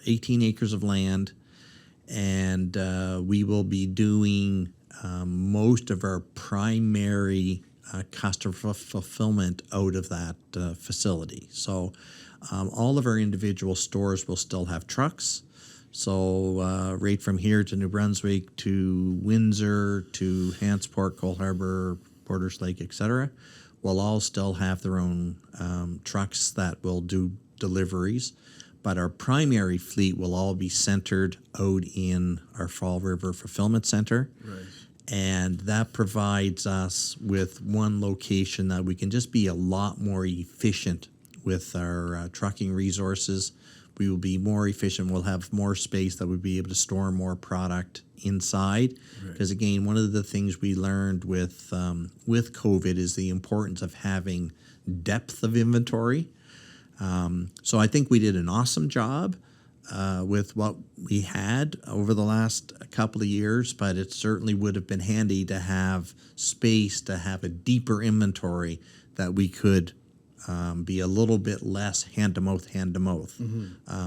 18 acres of land, and we will be doing most of our primary customer fulfillment out of that facility. So all of our individual stores will still have trucks. So right from here to New Brunswick to Windsor to Hantsport, Coal Harbour, Porters Lake, etc., will all still have their own trucks that will do deliveries. But our primary fleet will all be centered out in our Fall River Fulfillment Center. Right. And that provides us with one location that we can just be a lot more efficient with our trucking resources. We will be more efficient. We'll have more space that we'll be able to store more product inside. Because again, one of the things we learned with COVID is the importance of having depth of inventory. So I think we did an awesome job with what we had over the last couple of years, but it certainly would have been handy to have space to have a deeper inventory that we could be a little bit less hand-to-mouth,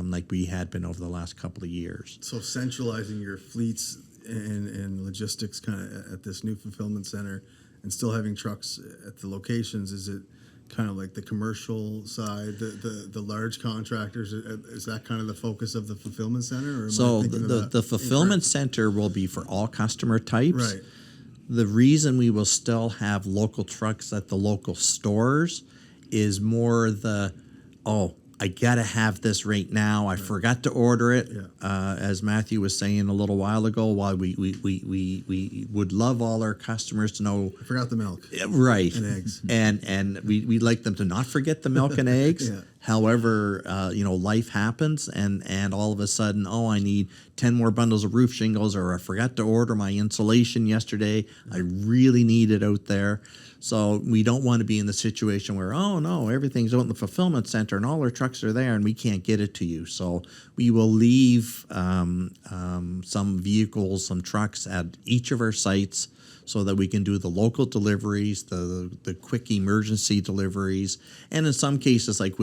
like we had been over the last couple of years. So centralizing your fleets and logistics kind of at this new fulfillment center and still having trucks at the locations, is it kind of like the commercial side, the large contractors, is that kind of the focus of the fulfillment center? Or so the fulfillment center will be for all customer types. Right. The reason we will still have local trucks at the local stores is more I gotta have this right now. I forgot to order it. Yeah. As Matthew was saying a little while ago, while we would love all our customers to know. I forgot the milk. Right. And eggs. And we'd like them to not forget the milk and eggs. Yeah. However, life happens, and all of a sudden, I need 10 more bundles of roof shingles, or I forgot to order my insulation yesterday. I really need it out there. So we don't want to be in the situation where, everything's out in the fulfillment center and all our trucks are there and we can't get it to you. So we will leave some vehicles, some trucks at each of our sites so that we can do the local deliveries, the quick emergency deliveries. And in some cases, like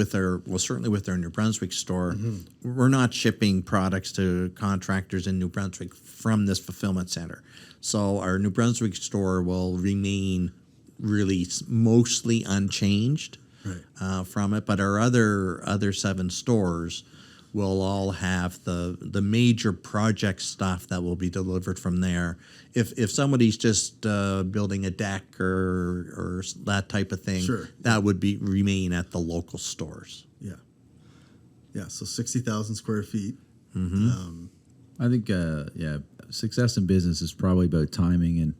certainly with our New Brunswick store, we're not shipping products to contractors in New Brunswick from this fulfillment center. So our New Brunswick store will remain really mostly unchanged from it, but our other 7 stores will all have the major project stuff that will be delivered from there. If somebody's just building a deck or that type of thing, that would remain at the local stores. Yeah. So 60,000 square feet. I think success in business is probably about timing, and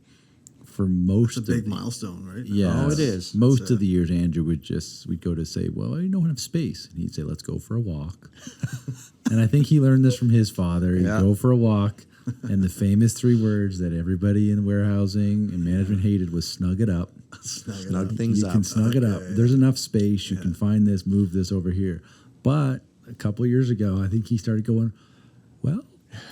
for most It's a big of the, milestone, right? yeah, Oh, it is. Most of the years, Andrew we'd go to say, well, I don't have space, and he'd say, let's go for a walk. And I think he learned this from his father. He'd go for a walk, and the famous 3 words that everybody in warehousing and management hated was snug it up. Snug things You up. can snug it up. Yeah. There's enough space. You can find this, move this over here. But a couple of years ago, I think he started going, well,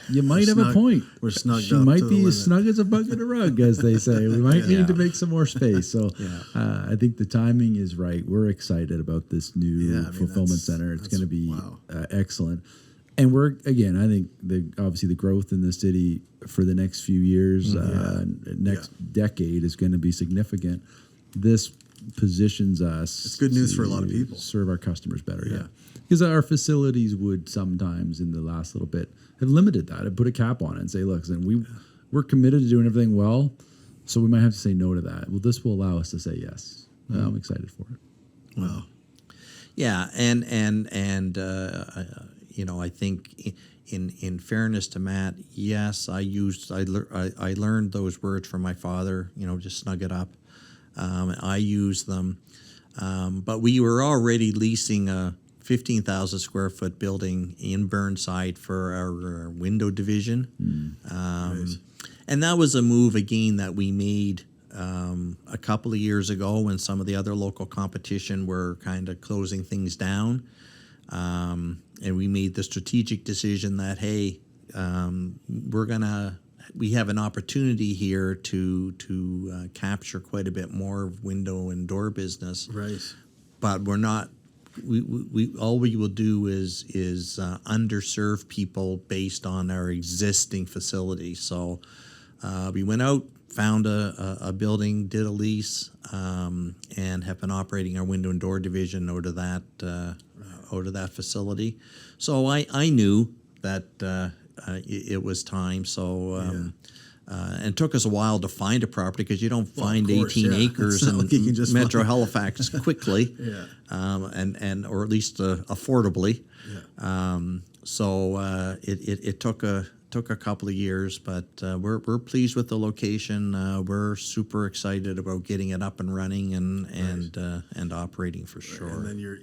you might have a point. We're snugged She up might to the be limit. as snug as a bug in a rug, as they say. We might need to make some more space. So I think the timing is right. We're excited about this new fulfillment center. It's going to be excellent. And we're, again, I think obviously the growth in the city for the next few years, next decade is going to be significant. This positions us. It's good news for a lot of people. Serve our customers better, because our facilities would sometimes in the last little bit have limited that and put a cap on it and say, look, we're committed to doing everything well, so we might have to say no to that. Well, this will allow us to say yes. I'm excited for it. Wow. Yeah, and I think in fairness to Matt, yes, I learned those words from my father. Just snug it up. I use them, but we were already leasing a 15,000 square foot building in Burnside for our window division, and that was a move again that we made a couple of years ago when some of the other local competition were kind of closing things down. And we made the strategic decision that, hey, we have an opportunity here to capture quite a bit more window and door business. Right. But we're not. We all we will do is underserve people based on our existing facility. So we went out, found a building, did a lease, and have been operating our window and door division out of that facility. So I knew that it was time. So and it took us a while to find a property because you don't find 18 acres in like you can just Metro Halifax quickly, Yeah. or at least affordably. Yeah. So it took a couple of years, but we're pleased with the location. We're super excited about getting it up and running and operating for sure. And then you're,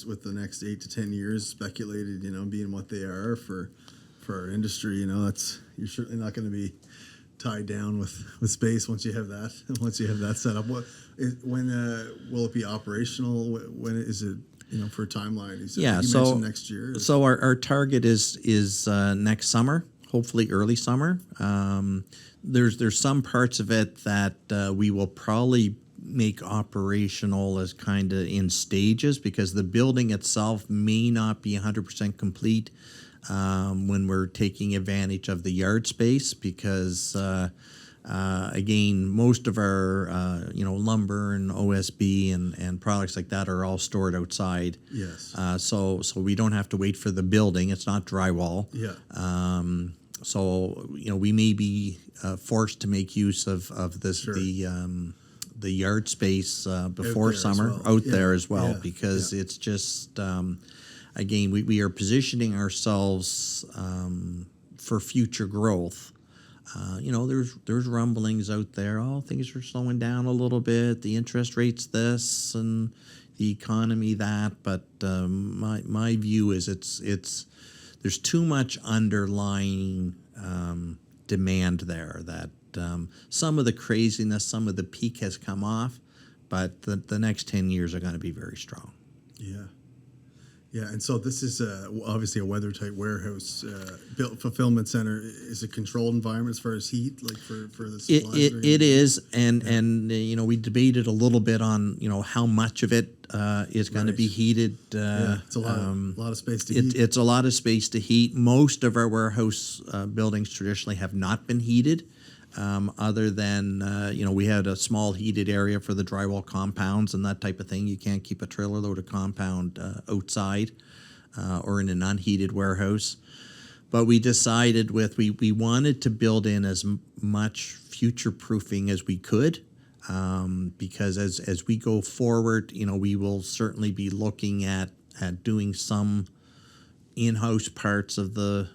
with the next 8 to 10 years speculated, being what they are for our industry, you're certainly not going to be tied down with space once you have that set up. When will it be operational? When is it? For a timeline. You mentioned next year. So our target is next summer, hopefully early summer. There's some parts of it that we will probably make operational as kind of in stages because the building itself may not be 100% complete when we're taking advantage of the yard space because again, most of our lumber and OSB and products like that are all stored outside. Yes. So we don't have to wait for the building. It's not drywall. Yeah. So we may be forced to make use of this the yard space before summer out there as well because it's just again we are positioning ourselves for future growth. There's rumblings out there. Oh, things are slowing down a little bit. The interest rates this and the economy that. But my view is it's there's too much underlying demand there that some of the craziness, some of the peak has come off, but the next 10 years are going to be very strong. Yeah. Yeah, and so this is obviously a weather-tight warehouse built fulfillment center. Is it a controlled environment as far as heat, like for the supplies? It is, and we debated a little bit on how much of it is going to be heated. It's a lot of space to heat. It's a lot of space to heat. Most of our warehouse buildings traditionally have not been heated. Other than, we had a small heated area for the drywall compounds and that type of thing. You can't keep a trailer load of compound outside or in an unheated warehouse. But we decided we wanted to build in as much future proofing as we could because as we go forward, we will certainly be looking at doing some in-house parts of the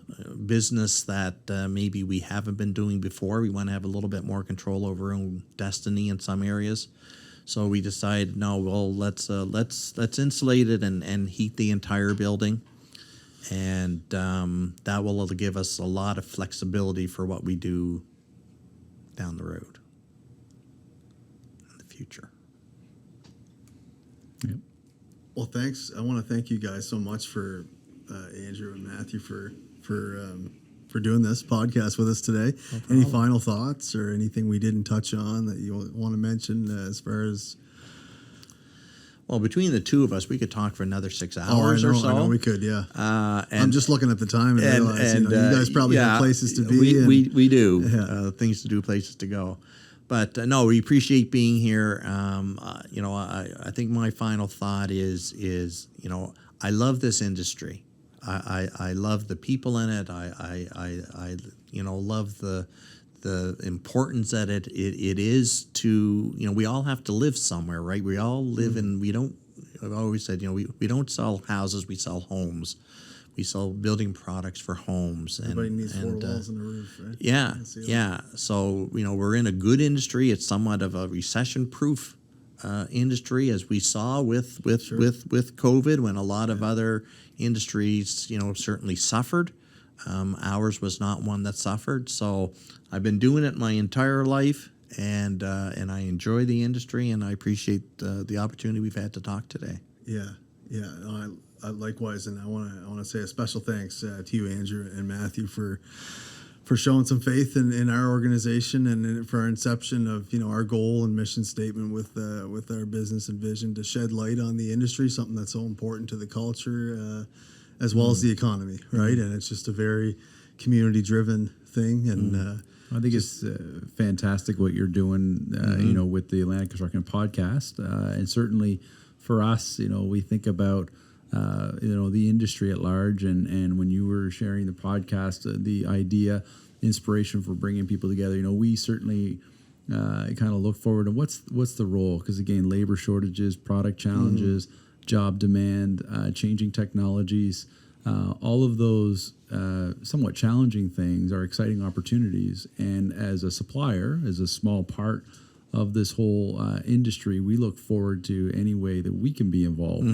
business that maybe we haven't been doing before. We want to have a little bit more control over our own destiny in some areas. So we decided, no, well, let's insulate it and heat the entire building, and that will give us a lot of flexibility for what we do down the road in the future. Yep. Well, thanks. I want to thank you guys so much for Andrew and Matthew for doing this podcast with us today. No Any final thoughts or anything we didn't touch on that you want to mention as far as? Well, between the two of us, we could talk for another 6 hours or so. I know we could, yeah. And I'm just looking at the time and realize you guys probably have places to be. We do. Yeah. Things to do, places to go. But no, we appreciate being here. I think my final thought is I love this industry. I love the people in it. I love the importance that it is to, we all have to live somewhere, right? We all live in, I've always said, we don't sell houses, we sell homes. We sell building products for homes. Everybody needs four walls and a roof, right? Yeah. So, we're in a good industry. It's somewhat of a recession-proof industry, as we saw with COVID, when a lot of other industries, certainly suffered. Ours was not one that suffered. So I've been doing it my entire life, and I enjoy the industry, and I appreciate the opportunity we've had to talk today. Yeah. I likewise, and I want to say a special thanks to you, Andrew and Matthew, for showing some faith in our organization and for our inception of our goal and mission statement with our business and vision to shed light on the industry, something that's so important to the culture as well as the economy, right? And it's just a very community-driven thing, and I think it's fantastic what you're doing, with the Atlantic Construction Podcast, and certainly for us, we think about the industry at large, and when you were sharing the podcast, the idea, inspiration for bringing people together, we certainly kind of look forward to what's the role, because again, labor shortages, product challenges, job demand, changing technologies, all of those somewhat challenging things are exciting opportunities. And as a supplier, as a small part of this whole industry, we look forward to any way that we can be involved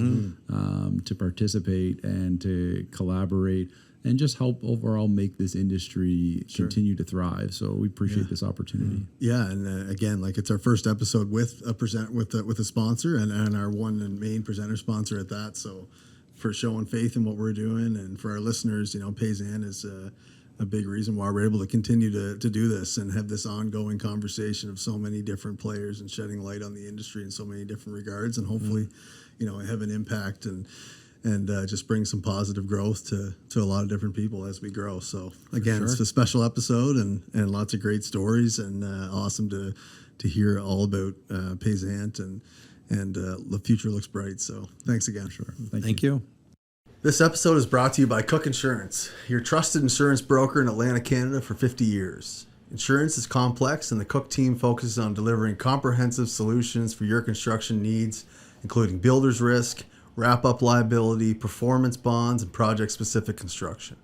to participate and to collaborate and just help overall make this industry continue to thrive. So we appreciate this opportunity. Yeah, and again, it's our first episode with a sponsor and our one and main presenter sponsor at that. So for showing faith in what we're doing, and for our listeners, Payzant is a big reason why we're able to continue to do this and have this ongoing conversation of so many different players and shedding light on the industry in so many different regards, and hopefully, have an impact and just bring some positive growth to a lot of different people as we grow. So again, it's a special episode and lots of great stories, and awesome to hear all about Payzant, and the future looks bright. So thanks again. Thank you. This episode is brought to you by Cook Insurance, your trusted insurance broker in Atlantic, Canada for 50 years. Insurance is complex, and the Cook team focuses on delivering comprehensive solutions for your construction needs, including builder's risk, wrap-up liability, performance bonds, and project-specific construction.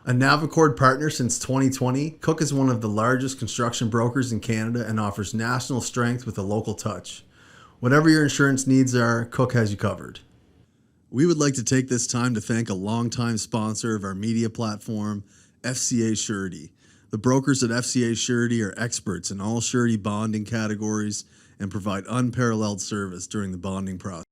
A Navicord partner since 2020, Cook is one of the largest construction brokers in Canada and offers national strength with a local touch. Whatever your insurance needs are, Cook has you covered. We would like to take this time to thank a longtime sponsor of our media platform, FCA Surety. The brokers at FCA Surety are experts in all surety bonding categories and provide unparalleled service during the bonding process.